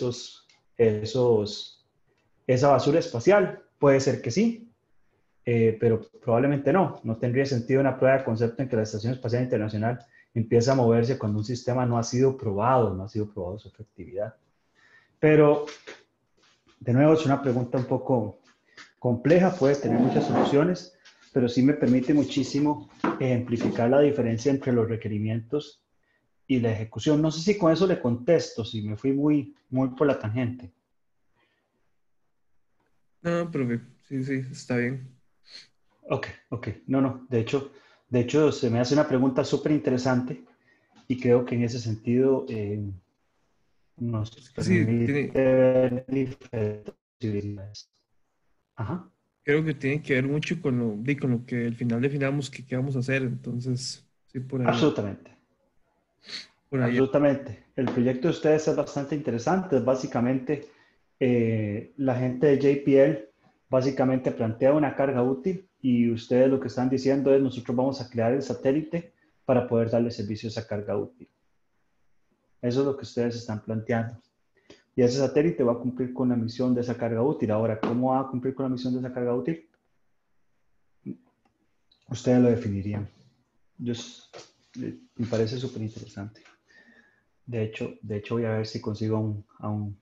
Speaker 1: esa basura espacial. Puede ser que sí, pero probablemente no. No tendría sentido una prueba de concepto en que la Estación Espacial Internacional empieza a moverse cuando un sistema no ha sido probado su efectividad. Pero, de nuevo, es una pregunta un poco compleja, puede tener muchas soluciones, pero sí me permite muchísimo ejemplificar la diferencia entre los requerimientos y la ejecución. No sé si con eso le contesto, si me fui muy por la tangente.
Speaker 2: No, profe, sí, está bien.
Speaker 1: Ok. No. De hecho, se me hace una pregunta súper interesante y creo que en ese sentido nos
Speaker 2: Sí,
Speaker 1: permite ver diferentes posibilidades. Ajá.
Speaker 2: creo que tiene que ver mucho con lo que al final definamos que vamos a hacer. Entonces, sí, por ahí.
Speaker 1: Absolutamente.
Speaker 2: Por ahí.
Speaker 1: Absolutamente. El proyecto de ustedes es bastante interesante. Es básicamente, la gente de JPL básicamente plantea una carga útil y ustedes lo que están diciendo es nosotros vamos a crear el satélite para poder darle servicio a esa carga útil. Eso es lo que ustedes están planteando. Y ese satélite va a cumplir con la misión de esa carga útil. Ahora, ¿cómo va a cumplir con la misión de esa carga útil? Ustedes lo definirían. Me parece súper interesante. De hecho, voy a ver si consigo a un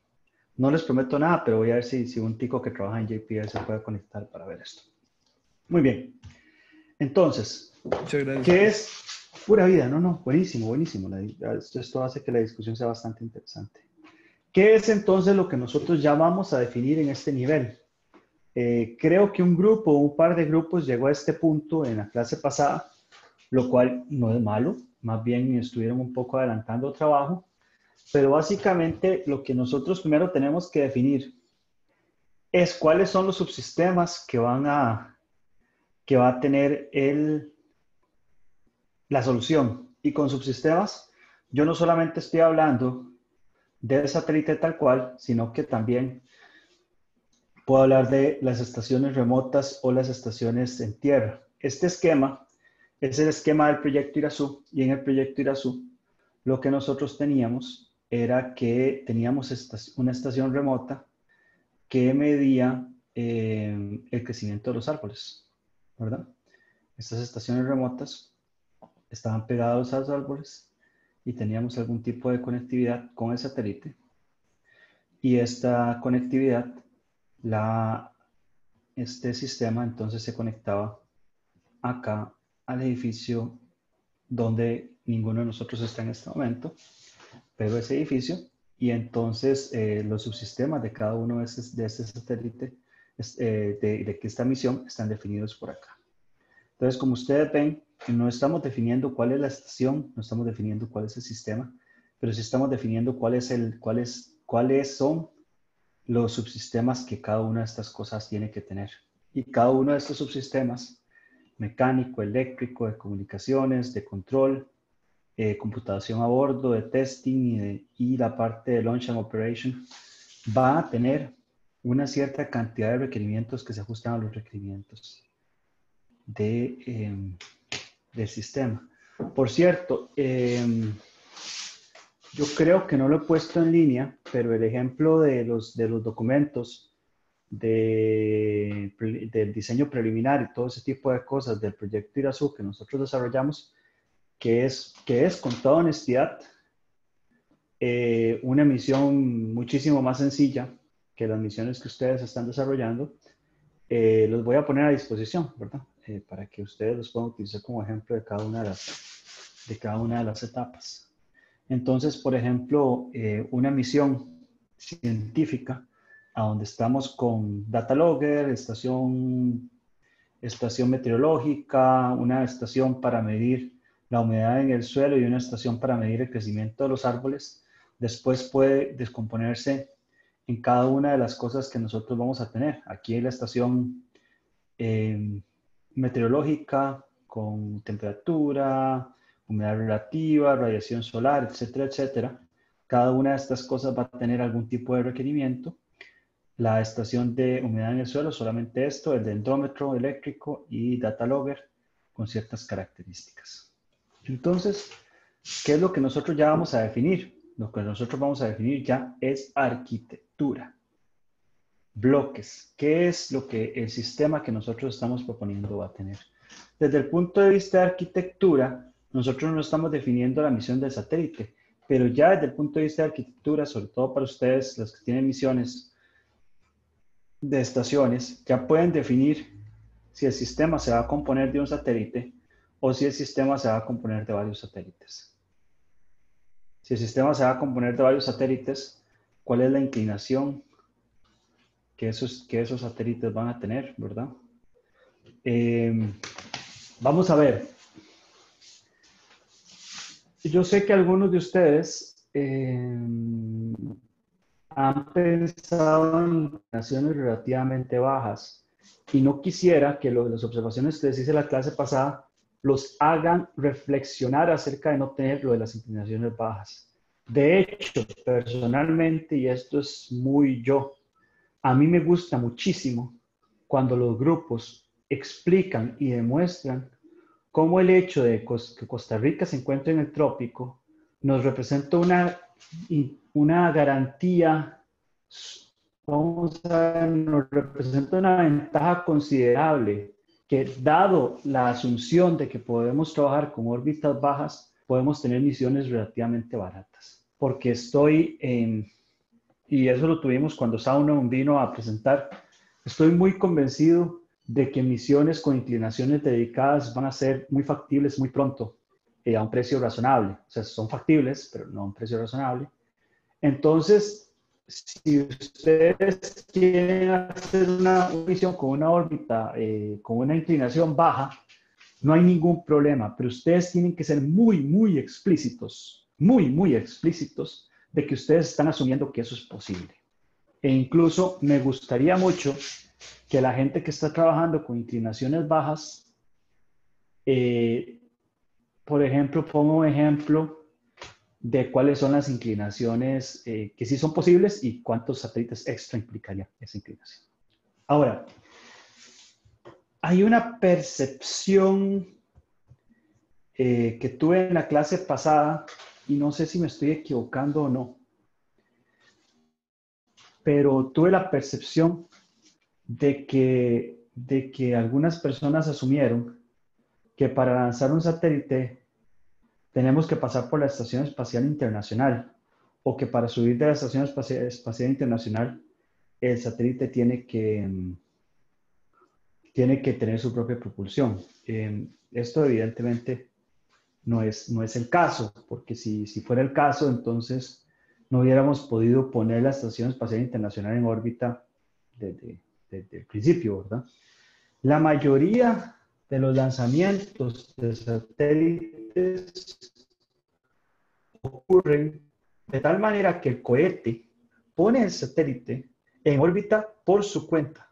Speaker 1: No les prometo nada, pero voy a ver si un tico que trabaja en JPL se puede conectar para ver esto. Muy bien. Entonces,
Speaker 2: Muchas gracias.
Speaker 1: ¿qué es pura vida? No, buenísimo, buenísimo. Esto hace que la discusión sea bastante interesante. ¿Qué es entonces lo que nosotros ya vamos a definir en este nivel? Creo que un grupo, un par de grupos llegó a este punto en la clase pasada, lo cual no es malo, más bien estuvieron un poco adelantando trabajo, pero básicamente lo que nosotros primero tenemos que definir es cuáles son los subsistemas que va a tener la solución. Y con subsistemas, yo no solamente estoy hablando del satélite tal cual, sino que también puedo hablar de las estaciones remotas o las estaciones en tierra. Este esquema es el esquema del proyecto Irazú, y en el proyecto Irazú lo que nosotros teníamos era que teníamos una estación remota que medía el crecimiento de los árboles, ¿verdad? Estas estaciones remotas estaban pegadas a los árboles y teníamos algún tipo de conectividad con el satélite, y esta conectividad, este sistema entonces se conectaba acá al edificio donde ninguno de nosotros está en este momento, pero ese edificio, y entonces los subsistemas de cada uno de este satélite, de esta misión, están definidos por acá. Entonces, como ustedes ven, no estamos definiendo cuál es la estación, no estamos definiendo cuál es el sistema, pero sí estamos definiendo cuáles son los subsistemas que cada una de estas cosas tiene que tener. Y cada uno de estos subsistemas, mecánico, eléctrico, de comunicaciones, de control, computación a bordo, de testing y la parte de launch and operation, va a tener una cierta cantidad de requerimientos que se ajustan a los requerimientos del sistema. Por cierto, yo creo que no lo he puesto en línea, pero el ejemplo de los documentos del diseño preliminar y todo ese tipo de cosas del proyecto Irazú que nosotros desarrollamos, que es con toda honestidad una misión muchísimo más sencilla que las misiones que ustedes están desarrollando, los voy a poner a disposición, ¿verdad? Para que ustedes los puedan utilizar como ejemplo de cada una de las etapas. Entonces, por ejemplo, una misión científica a donde estamos con data logger, estación meteorológica, una estación para medir la humedad en el suelo y una estación para medir el crecimiento de los árboles, después puede descomponerse en cada una de las cosas que nosotros vamos a tener. Aquí hay la estación meteorológica con temperatura, humedad relativa, radiación solar, etcétera, etcétera. Cada una de estas cosas va a tener algún tipo de requerimiento. La estación de humedad en el suelo, solamente esto, el dendrómetro eléctrico y data logger con ciertas características. Entonces, ¿qué es lo que nosotros ya vamos a definir? Lo que nosotros vamos a definir ya es arquitectura. Bloques. ¿Qué es lo que el sistema que nosotros estamos proponiendo va a tener? Desde el punto de vista de arquitectura, nosotros no estamos definiendo la misión del satélite, pero ya desde el punto de vista de arquitectura, sobre todo para ustedes, los que tienen misiones de estaciones, ya pueden definir si el sistema se va a componer de un satélite o si el sistema se va a componer de varios satélites. Si el sistema se va a componer de varios satélites, ¿cuál es la inclinación que esos satélites van a tener, verdad? Vamos a ver. Yo sé que algunos de ustedes han pensado en inclinaciones relativamente bajas y no quisiera que las observaciones que les hice la clase pasada los hagan reflexionar acerca de no tener lo de las inclinaciones bajas. De hecho, personalmente, y esto es muy yo, a mí me gusta muchísimo cuando los grupos explican y demuestran cómo el hecho de que Costa Rica se encuentre en el trópico nos representa una garantía, nos representa una ventaja considerable, que dado la asunción de que podemos trabajar con órbitas bajas, podemos tener misiones relativamente baratas. Porque estoy y eso lo tuvimos cuando Saunon vino a presentar, estoy muy convencido de que misiones con inclinaciones dedicadas van a ser muy factibles muy pronto, a un precio razonable. O sea, son factibles, pero no a un precio razonable. Entonces, si ustedes quieren hacer una misión con una órbita, con una inclinación baja, no hay ningún problema, pero ustedes tienen que ser muy explícitos de que ustedes están asumiendo que eso es posible. E incluso me gustaría mucho que la gente que está trabajando con inclinaciones bajas, por ejemplo, pongo un ejemplo de cuáles son las inclinaciones que sí son posibles y cuántos satélites extra implicaría esa inclinación. Ahora, hay una percepción que tuve en la clase pasada, y no sé si me estoy equivocando o no, pero tuve la percepción de que algunas personas asumieron que para lanzar un satélite tenemos que pasar por la Estación Espacial Internacional, o que para subir de la Estación Espacial Internacional el satélite tiene que tener su propia propulsión. Esto evidentemente no es el caso, porque si fuera el caso, entonces no hubiéramos podido poner la Estación Espacial Internacional en órbita desde el principio, ¿verdad? La mayoría de los lanzamientos de satélites ocurren de tal manera que el cohete pone el satélite en órbita por su cuenta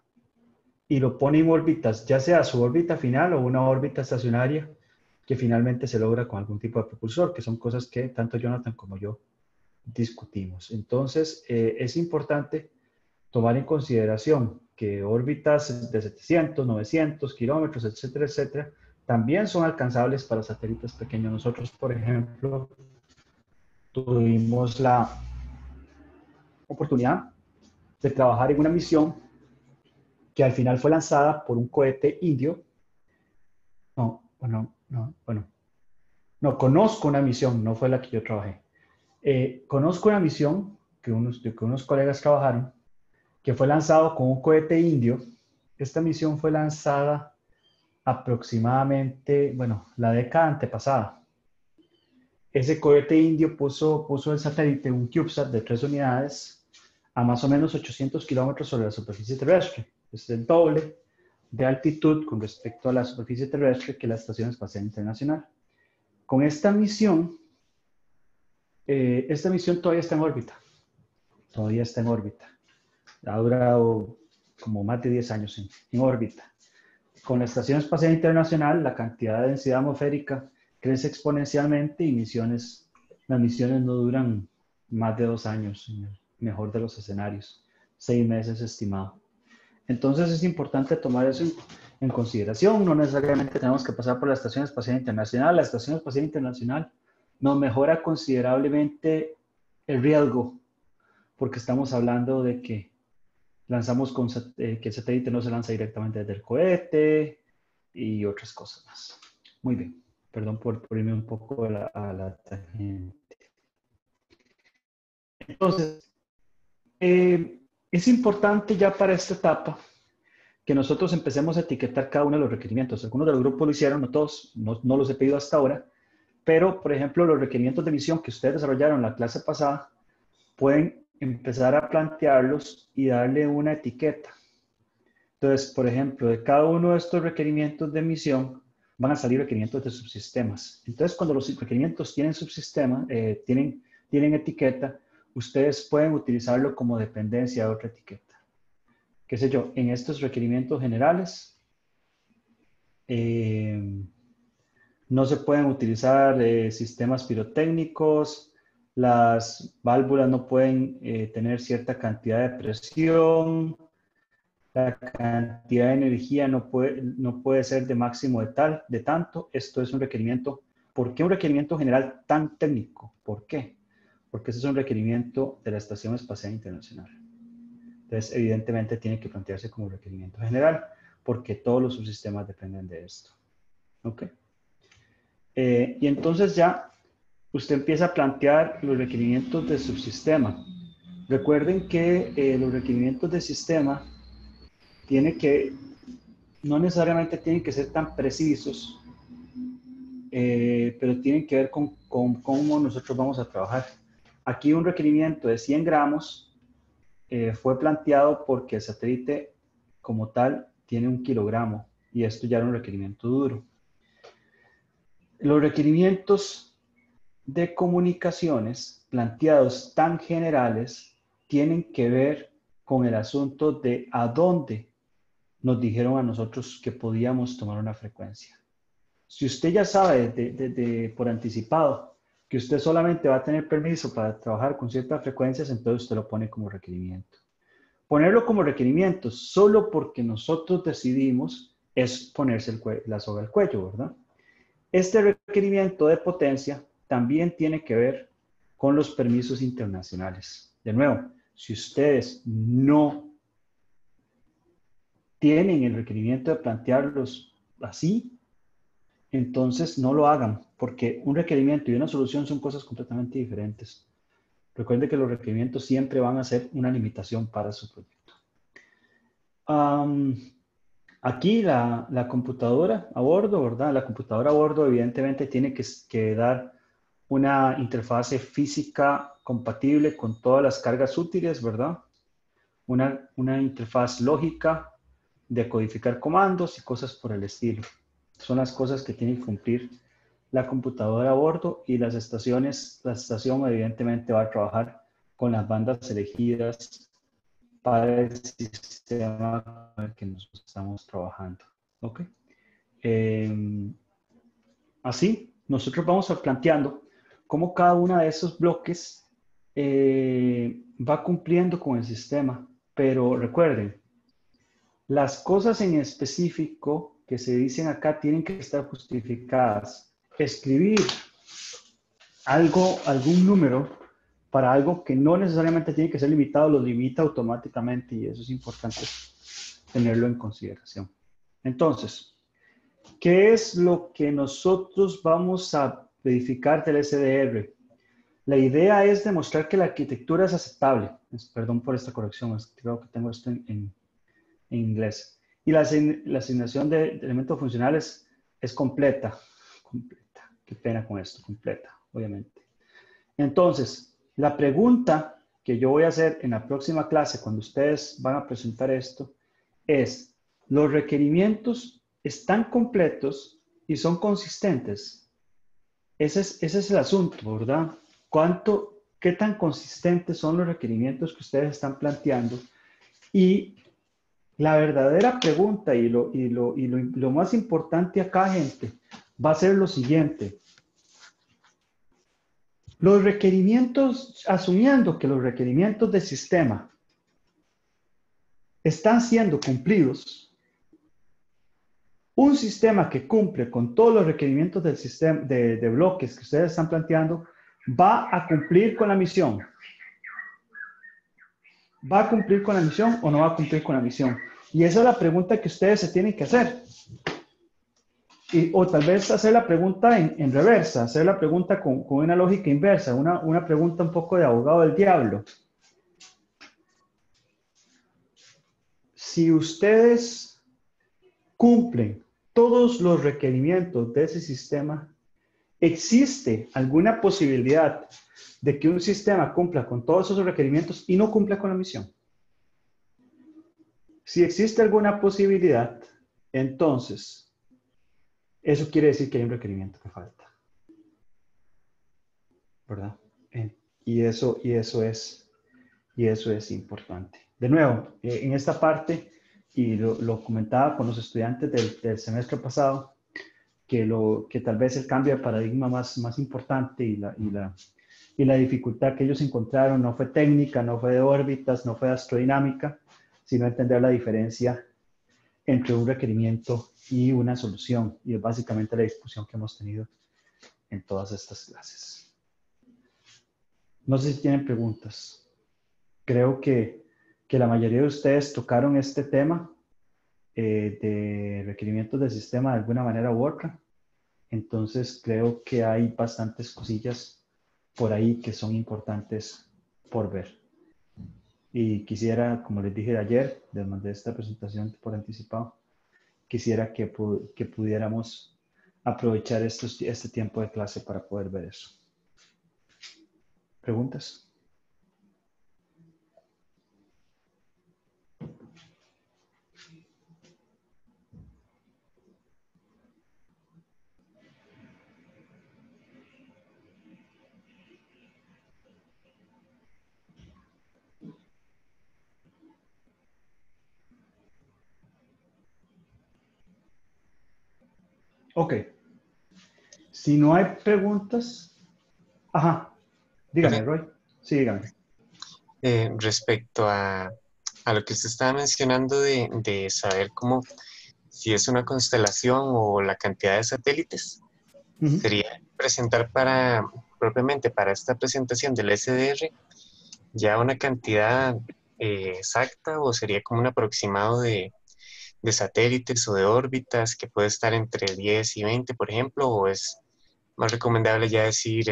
Speaker 1: y lo pone en órbitas, ya sea su órbita final o una órbita estacionaria que finalmente se logra con algún tipo de propulsor, que son cosas que tanto Jonathan como yo discutimos. Entonces, es importante tomar en consideración que órbitas de 700, 900 kilómetros, etcétera, etcétera, también son alcanzables para satélites pequeños. Nosotros, por ejemplo, tuvimos la oportunidad de trabajar en una misión que al final fue lanzada por un cohete indio. Conozco una misión, no fue la que yo trabajé. Conozco una misión que unos colegas trabajaron, que fue lanzado con un cohete indio. Esta misión fue lanzada aproximadamente, la década antepasada. Ese cohete indio puso el satélite, un CubeSat de 3 unidades, a más o menos 800 kilómetros sobre la superficie terrestre. Es el doble de altitud con respecto a la superficie terrestre que la Estación Espacial Internacional. Con esta misión todavía está en órbita. Todavía está en órbita. Ha durado como más de 10 años en órbita. Con la Estación Espacial Internacional, la cantidad de densidad atmosférica crece exponencialmente y las misiones no duran más de 2 años, en el mejor de los escenarios, 6 meses estimado. Entonces es importante tomar eso en consideración. No necesariamente tenemos que pasar por la Estación Espacial Internacional. La Estación Espacial Internacional nos mejora considerablemente el riesgo, porque estamos hablando de que que el satélite no se lanza directamente desde el cohete y otras cosas más. Muy bien, perdón por irme un poco a la tangente. Entonces, es importante ya para esta etapa que nosotros empecemos a etiquetar cada uno de los requerimientos. Algunos del grupo lo hicieron, no todos, no los he pedido hasta ahora, pero, por ejemplo, los requerimientos de misión que ustedes desarrollaron en la clase pasada, pueden empezar a plantearlos y darle una etiqueta. Entonces, por ejemplo, de cada uno de estos requerimientos de misión van a salir requerimientos de subsistemas. Entonces, cuando los requerimientos tienen subsistema, tienen etiqueta, ustedes pueden utilizarlo como dependencia de otra etiqueta. Qué sé yo, en estos requerimientos generales, no se pueden utilizar sistemas pirotécnicos, las válvulas no pueden tener cierta cantidad de presión, la cantidad de energía no puede ser de máximo de tanto. Esto es un requerimiento. ¿Por qué un requerimiento general tan técnico? ¿Por qué? Porque ese es un requerimiento de la Estación Espacial Internacional. Entonces, evidentemente, tiene que plantearse como requerimiento general, porque todos los subsistemas dependen de esto. ¿Ok? Y entonces ya usted empieza a plantear los requerimientos de subsistema. Recuerden que los requerimientos de sistema no necesariamente tienen que ser tan precisos, pero tienen que ver con cómo nosotros vamos a trabajar. Aquí un requerimiento de 100 gramos fue planteado porque el satélite como tal tiene 1 kilogramo y esto ya era un requerimiento duro. Los requerimientos de comunicaciones planteados tan generales tienen que ver con el asunto de a dónde nos dijeron a nosotros que podíamos tomar una frecuencia. Si usted ya sabe por anticipado que usted solamente va a tener permiso para trabajar con ciertas frecuencias, entonces usted lo pone como requerimiento. Ponerlo como requerimiento solo porque nosotros decidimos es ponerse la soga al cuello, ¿verdad? Este requerimiento de potencia también tiene que ver con los permisos internacionales. De nuevo, si ustedes no tienen el requerimiento de plantearlos así, entonces no lo hagan, porque un requerimiento y una solución son cosas completamente diferentes. Recuerden que los requerimientos siempre van a ser una limitación para su proyecto. Aquí la computadora a bordo, ¿verdad? La computadora a bordo evidentemente tiene que dar una interfase física compatible con todas las cargas útiles, ¿verdad? Una interfaz lógica de codificar comandos y cosas por el estilo. Son las cosas que tiene que cumplir la computadora a bordo y la estación evidentemente va a trabajar con las bandas elegidas para el sistema con el que nosotros estamos trabajando. ¿Ok? Así, nosotros vamos a planteando cómo cada uno de esos bloques va cumpliendo con el sistema. Pero recuerden, las cosas en específico que se dicen acá tienen que estar justificadas. Escribir algún número para algo que no necesariamente tiene que ser limitado, lo limita automáticamente y eso es importante tenerlo en consideración. Entonces, ¿qué es lo que nosotros vamos a verificar del SDR? La idea es demostrar que la arquitectura es aceptable. Perdón por esta corrección, creo que tengo esto en inglés. Y la asignación de elementos funcionales es completa. Qué pena con esto, completa, obviamente. Entonces, la pregunta que yo voy a hacer en la próxima clase, cuando ustedes van a presentar esto, es, ¿los requerimientos están completos y son consistentes? Ese es el asunto, ¿verdad? ¿Qué tan consistentes son los requerimientos que ustedes están planteando? Y la verdadera pregunta y lo más importante acá, gente, va a ser lo siguiente. Los requerimientos, asumiendo que los requerimientos del sistema están siendo cumplidos, un sistema que cumple con todos los requerimientos del sistema de bloques que ustedes están planteando, va a cumplir con la misión. ¿Va a cumplir con la misión o no va a cumplir con la misión? Y esa es la pregunta que ustedes se tienen que hacer. O tal vez hacer la pregunta en reversa, hacer la pregunta con una lógica inversa, una pregunta un poco de abogado del diablo. Si ustedes cumplen todos los requerimientos de ese sistema, ¿existe alguna posibilidad de que un sistema cumpla con todos esos requerimientos y no cumpla con la misión? Si existe alguna posibilidad, entonces eso quiere decir que hay un requerimiento que falta, ¿verdad? Y eso es importante. De nuevo, en esta parte, y lo comentaba con los estudiantes del semestre pasado, que tal vez el cambio de paradigma más importante y la dificultad que ellos encontraron no fue técnica, no fue de órbitas, no fue de astrodinámica, sino entender la diferencia entre un requerimiento y una solución. Y es básicamente la discusión que hemos tenido en todas estas clases. No sé si tienen preguntas. Creo que la mayoría de ustedes tocaron este tema de requerimientos del sistema de alguna manera u otra. Entonces creo que hay bastantes cosillas por ahí que son importantes por ver. Y quisiera, como les dije ayer, les mandé esta presentación por anticipado, quisiera que pudiéramos aprovechar este tiempo de clase para poder ver eso. ¿Preguntas? Ok. Si no hay preguntas, ajá, dígame, Roy. Sí, dígame.
Speaker 5: Respecto a lo que usted estaba mencionando de saber cómo, si es una constelación o la cantidad de satélites, sería presentar propiamente para esta presentación del SDR ya una cantidad exacta, o sería como un aproximado de satélites o de órbitas que puede estar entre 10 y 20, por ejemplo, o es más recomendable ya decir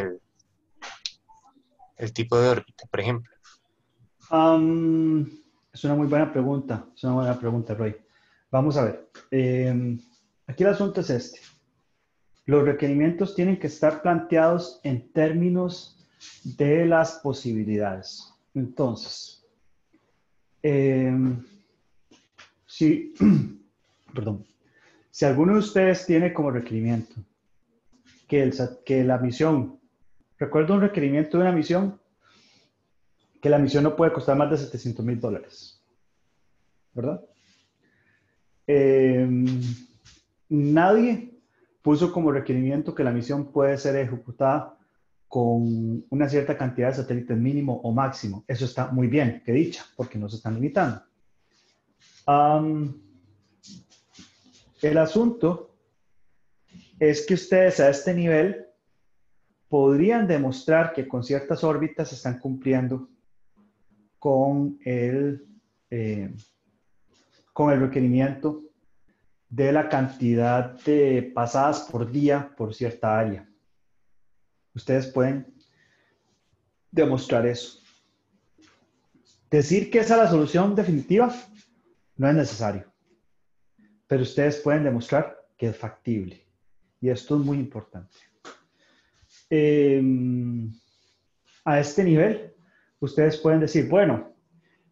Speaker 5: el tipo de órbita, por ejemplo.
Speaker 1: Es una muy buena pregunta. Es una buena pregunta, Roy. Vamos a ver. Aquí el asunto es este. Los requerimientos tienen que estar planteados en términos de las posibilidades. Entonces, si, perdón, si alguno de ustedes tiene como requerimiento que la misión, recuerdo un requerimiento de una misión, que la misión no puede costar más de $700,000, ¿verdad? Nadie puso como requerimiento que la misión puede ser ejecutada con una cierta cantidad de satélites mínimo o máximo. Eso está muy bien, que dicha, porque no se están limitando. El asunto es que ustedes a este nivel podrían demostrar que con ciertas órbitas están cumpliendo con el requerimiento de la cantidad de pasadas por día por cierta área. Ustedes pueden demostrar eso. Decir que esa es la solución definitiva no es necesario, pero ustedes pueden demostrar que es factible. Y esto es muy importante. A este nivel, ustedes pueden decir, bueno,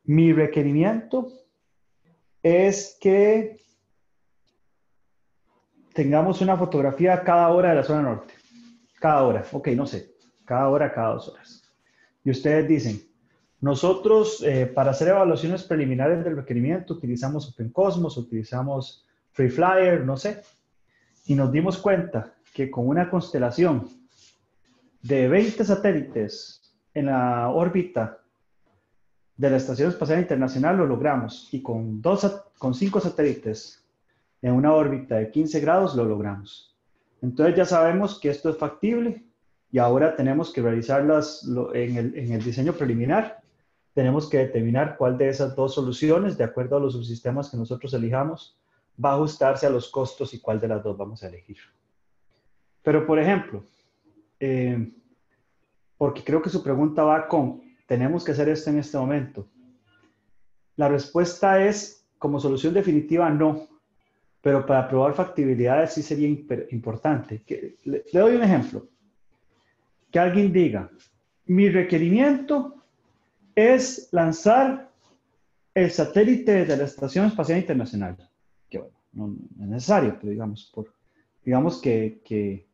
Speaker 1: mi requerimiento es que tengamos una fotografía cada hora de la zona norte. Cada hora, ok, no sé, cada hora, cada 2 horas. Y ustedes dicen, nosotros para hacer evaluaciones preliminares del requerimiento utilizamos OpenCosmos, utilizamos FreeFlyer, no sé. Y nos dimos cuenta que con una constelación de 20 satélites en la órbita de la Estación Espacial Internacional lo logramos. Y con 5 satélites en una órbita de 15 grados lo logramos. Entonces ya sabemos que esto es factible y ahora tenemos que realizarlas en el diseño preliminar. Tenemos que determinar cuál de esas dos soluciones, de acuerdo a los subsistemas que nosotros elijamos, va a ajustarse a los costos y cuál de las dos vamos a elegir. Pero, por ejemplo, porque creo que su pregunta va con, ¿tenemos que hacer esto en este momento? La respuesta es, como solución definitiva, no. Pero para probar factibilidades sí sería importante. Le doy un ejemplo. Que alguien diga, mi requerimiento es lanzar el satélite de la Estación Espacial Internacional. Que bueno, no es necesario, pero digamos que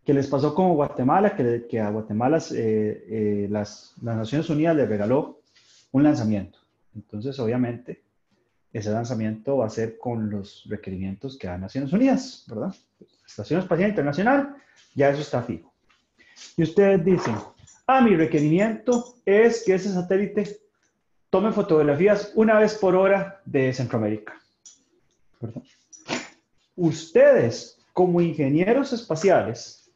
Speaker 1: les pasó como Guatemala, que a Guatemala las Naciones Unidas le regaló un lanzamiento. Entonces, obviamente, ese lanzamiento va a ser con los requerimientos que da Naciones Unidas, ¿verdad? Estación Espacial Internacional, ya eso está fijo. Y ustedes dicen, mi requerimiento es que ese satélite tome fotografías una vez por hora de Centroamérica, ¿verdad? Ustedes, como ingenieros espaciales,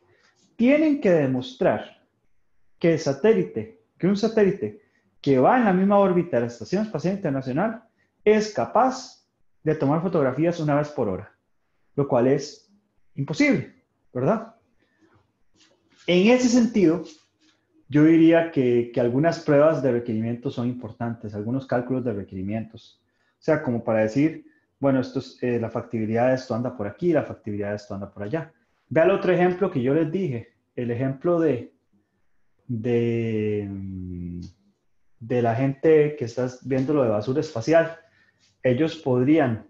Speaker 1: tienen que demostrar que un satélite que va en la misma órbita de la Estación Espacial Internacional es capaz de tomar fotografías una vez por hora, lo cual es imposible, ¿verdad? En ese sentido, yo diría que algunas pruebas de requerimientos son importantes, algunos cálculos de requerimientos. O sea, como para decir, bueno, esto es, la factibilidad de esto anda por aquí, la factibilidad de esto anda por allá. Vea el otro ejemplo que yo les dije, el ejemplo de, de la gente que está viendo lo de basura espacial. Ellos podrían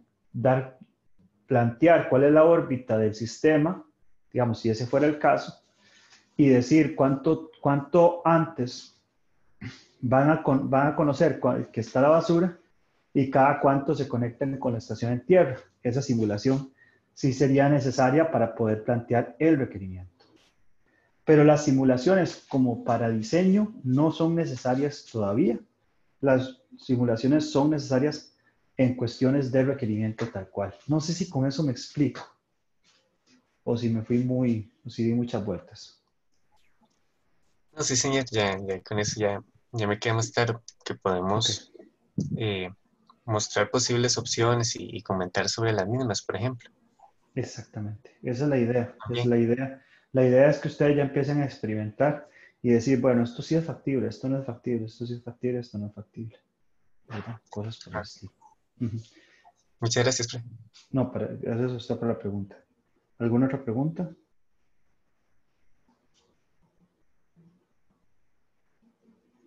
Speaker 1: plantear cuál es la órbita del sistema, digamos, si ese fuera el caso, y decir cuánto antes van a conocer que está la basura y cada cuánto se conectan con la estación en tierra. Esa simulación sí sería necesaria para poder plantear el requerimiento. Pero las simulaciones como para diseño no son necesarias todavía. Las simulaciones son necesarias en cuestiones de requerimiento tal cual. No sé si con eso me explico o si me fui o si di muchas vueltas.
Speaker 5: No, sí, señor, ya con eso ya me queda más claro que podemos mostrar posibles opciones y comentar sobre las mismas, por ejemplo.
Speaker 1: Exactamente, esa es la idea. Es
Speaker 5: También.
Speaker 1: la idea. La idea es que ustedes ya empiecen a experimentar y decir, bueno, esto sí es factible, esto no es factible, esto sí es factible, esto no es factible. ¿Verdad? Cosas por el estilo.
Speaker 5: Muchas gracias, profe.
Speaker 1: No, gracias a usted por la pregunta. ¿Alguna otra pregunta?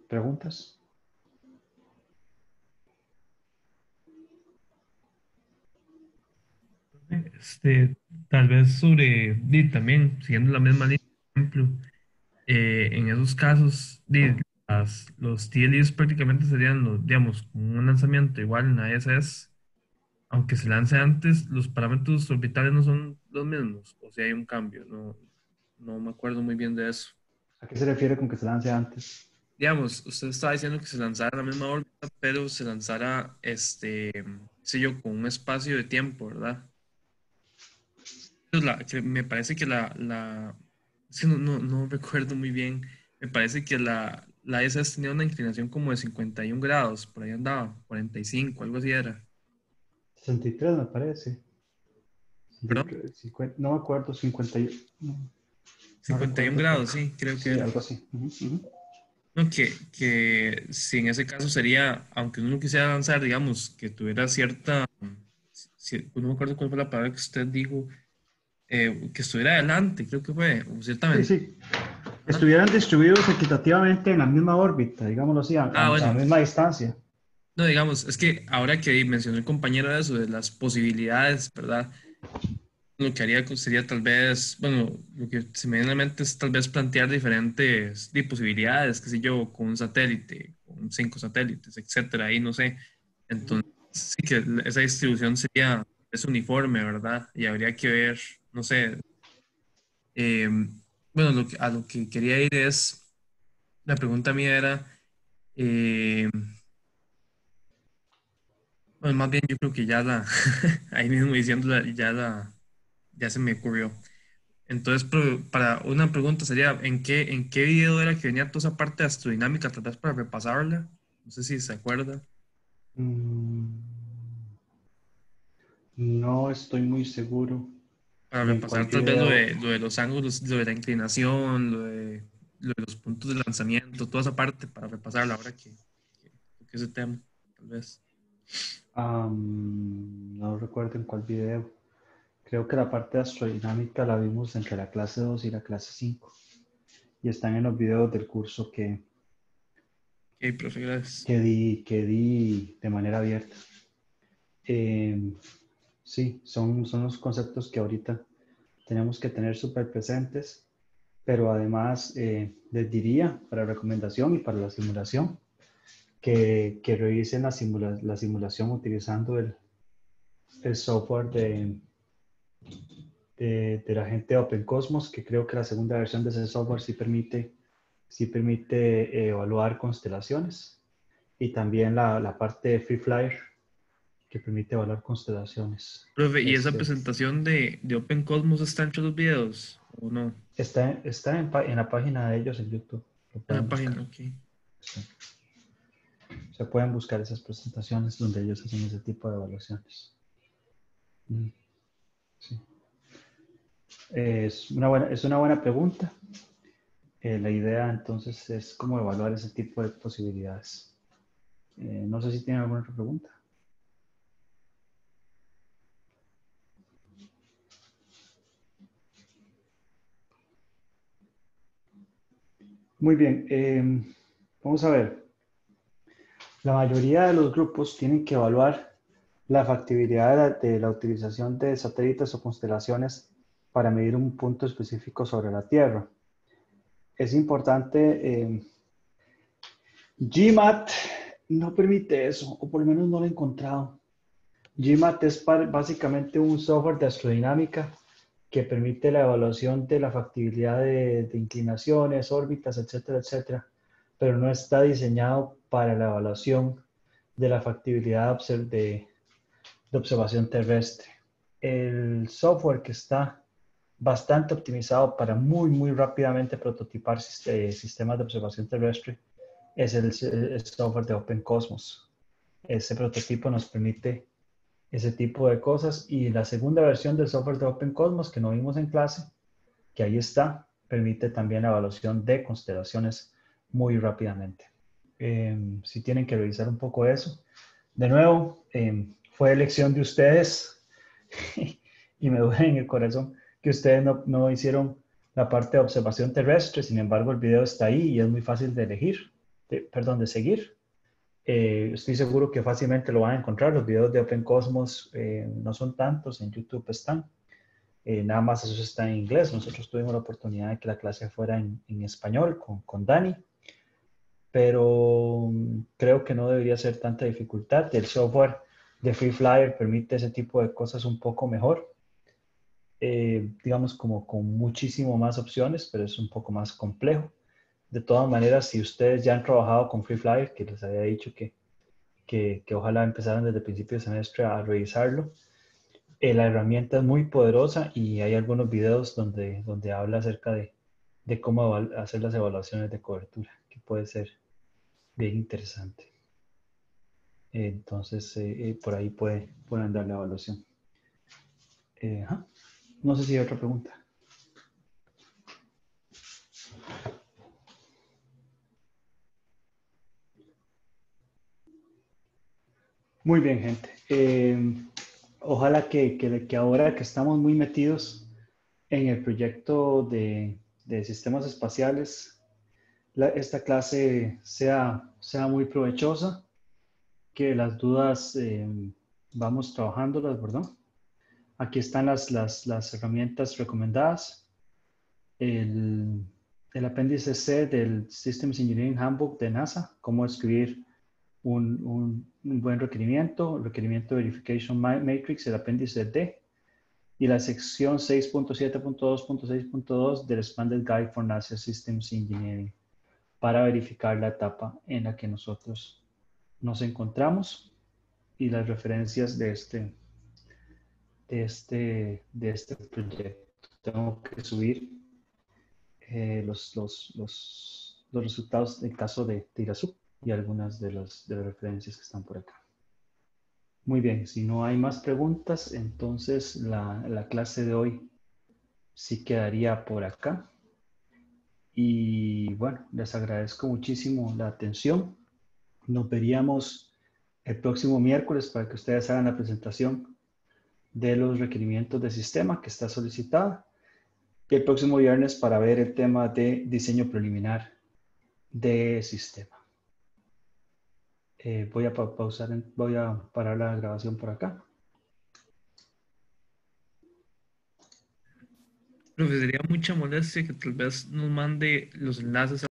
Speaker 1: ¿Preguntas?
Speaker 2: Tal vez también, siguiendo la misma línea, por ejemplo, en esos casos, los TLEs prácticamente serían digamos, como un lanzamiento igual en la ISS, aunque se lance antes, los parámetros orbitales no son los mismos, o sea, hay un cambio, no me acuerdo muy bien de eso.
Speaker 1: ¿A qué se refiere con que se lance antes?
Speaker 2: Digamos, usted estaba diciendo que se lanzara la misma órbita, pero se lanzara, sé yo, con un espacio de tiempo, ¿verdad? Que me parece que es que no recuerdo muy bien, me parece que la ISS tenía una inclinación como de 51 grados, por ahí andaba, 45, algo así era.
Speaker 1: 63 me parece.
Speaker 2: ¿Perdón?
Speaker 1: No me acuerdo, 50, no
Speaker 2: 51
Speaker 1: recuerdo.
Speaker 2: grados, sí, creo que
Speaker 1: Sí,
Speaker 2: era.
Speaker 1: algo así.
Speaker 2: No, que si en ese caso sería, aunque uno quisiera lanzar, digamos, que tuviera no me acuerdo cuál fue la palabra que usted dijo, que estuviera adelante, creo que fue, o
Speaker 1: Sí,
Speaker 2: ciertamente.
Speaker 1: sí. Estuvieran distribuidos equitativamente en la misma órbita, digámoslo así, a la
Speaker 2: Bueno,
Speaker 1: misma distancia.
Speaker 2: no, digamos, es que ahora que mencionó el compañero de eso, de las posibilidades, ¿verdad? Lo que haría sería tal vez, bueno, lo que se me viene a la mente es tal vez plantear diferentes posibilidades, qué sé yo, con un satélite, con 5 satélites, etcétera, ahí no sé. Entonces, sí que esa distribución es uniforme, ¿verdad? Y habría que ver, no sé, eh, bueno, a lo que quería ir es, la pregunta mía era, eh, bueno, más bien yo creo que ahí mismo diciéndola, ya se me ocurrió. Entonces, para una pregunta sería, ¿en qué video era que venía toda esa parte de astrodinámica? Tal vez para repasarla. No sé si se acuerda.
Speaker 1: Mm, no estoy muy seguro
Speaker 2: Para
Speaker 1: de en cuál
Speaker 2: repasar tal vez
Speaker 1: video.
Speaker 2: lo de los ángulos, lo de la inclinación, lo de los puntos de lanzamiento, toda esa parte para repasarla ahora que ese tema, tal vez.
Speaker 1: No recuerdo en cuál video. Creo que la parte de astrodinámica la vimos entre la clase 2 y la clase 5. Y están en los videos del curso
Speaker 2: Ok, profe, gracias.
Speaker 1: que di de manera abierta. Sí, son los conceptos que ahorita tenemos que tener súper presentes, pero además les diría para recomendación y para la simulación que revisen la simulación utilizando el software de la gente de OpenCosmos, que creo que la segunda versión de ese software sí permite evaluar constelaciones, y también la parte de Free Flyer que permite evaluar constelaciones.
Speaker 2: Profe, ¿y esa presentación de Open Cosmos está entre los videos o no?
Speaker 1: Está en la página de ellos en YouTube. Lo
Speaker 2: En la
Speaker 1: pueden buscar.
Speaker 2: página, ok.
Speaker 1: Sí. Se pueden buscar esas presentaciones donde ellos hacen ese tipo de evaluaciones. Sí. Es una buena pregunta. La idea entonces es cómo evaluar ese tipo de posibilidades. No sé si tienen alguna otra pregunta. Muy bien, vamos a ver. La mayoría de los grupos tienen que evaluar la factibilidad de la utilización de satélites o constelaciones para medir un punto específico sobre la Tierra. Es importante, GMAT no permite eso, o por lo menos no lo he encontrado. GMAT es básicamente un software de astrodinámica que permite la evaluación de la factibilidad de inclinaciones, órbitas, etcétera, etcétera, pero no está diseñado para la evaluación de la factibilidad de observación terrestre. El software que está bastante optimizado para muy rápidamente prototipar sistemas de observación terrestre es el software de OpenCosmos. Ese prototipo nos permite ese tipo de cosas. Y la segunda versión del software de OpenCosmos que no vimos en clase, que ahí está, permite también la evaluación de constelaciones muy rápidamente. Si tienen que revisar un poco eso. De nuevo, fue elección de ustedes y me duele en el corazón que ustedes no hicieron la parte de observación terrestre. Sin embargo, el video está ahí y es muy fácil de elegir, de seguir. Estoy seguro que fácilmente lo van a encontrar. Los videos de OpenCosmos no son tantos, en YouTube están. Nada más eso está en inglés. Nosotros tuvimos la oportunidad de que la clase fuera en español con Dani, pero creo que no debería ser tanta dificultad. El software de Free Flyer permite ese tipo de cosas un poco mejor. Digamos como con muchísimo más opciones, pero es un poco más complejo. De todas maneras, si ustedes ya han trabajado con Free Flyer, que les había dicho que ojalá empezaran desde el principio de semestre a revisarlo. La herramienta es muy poderosa y hay algunos videos donde habla acerca de cómo hacer las evaluaciones de cobertura, que puede ser bien interesante. Entonces, por ahí pueden dar la evaluación. No sé si hay otra pregunta. Muy bien, gente. Ojalá que ahora que estamos muy metidos en el proyecto de sistemas espaciales, esta clase sea muy provechosa, que las dudas vamos trabajándolas, ¿verdad? Aquí están las herramientas recomendadas. El apéndice C del Systems Engineering Handbook de NASA, cómo escribir un buen requerimiento, el requerimiento Verification Matrix, el apéndice D, y la sección 6.7.2.6.2 del Expanded Guide for NASA Systems Engineering para verificar la etapa en la que nosotros nos encontramos y las referencias de este proyecto. Tengo que subir los resultados del caso de Tirasú y algunas de las referencias que están por acá. Muy bien, si no hay más preguntas, entonces la clase de hoy sí quedaría por acá. Y bueno, les agradezco muchísimo la atención. Nos veríamos el próximo miércoles para que ustedes hagan la presentación de los requerimientos de sistema que está solicitada. Y el próximo viernes para ver el tema de diseño preliminar de sistema. Voy a parar la grabación por acá.
Speaker 2: Profe, sería mucha molestia que tal vez nos mande los enlaces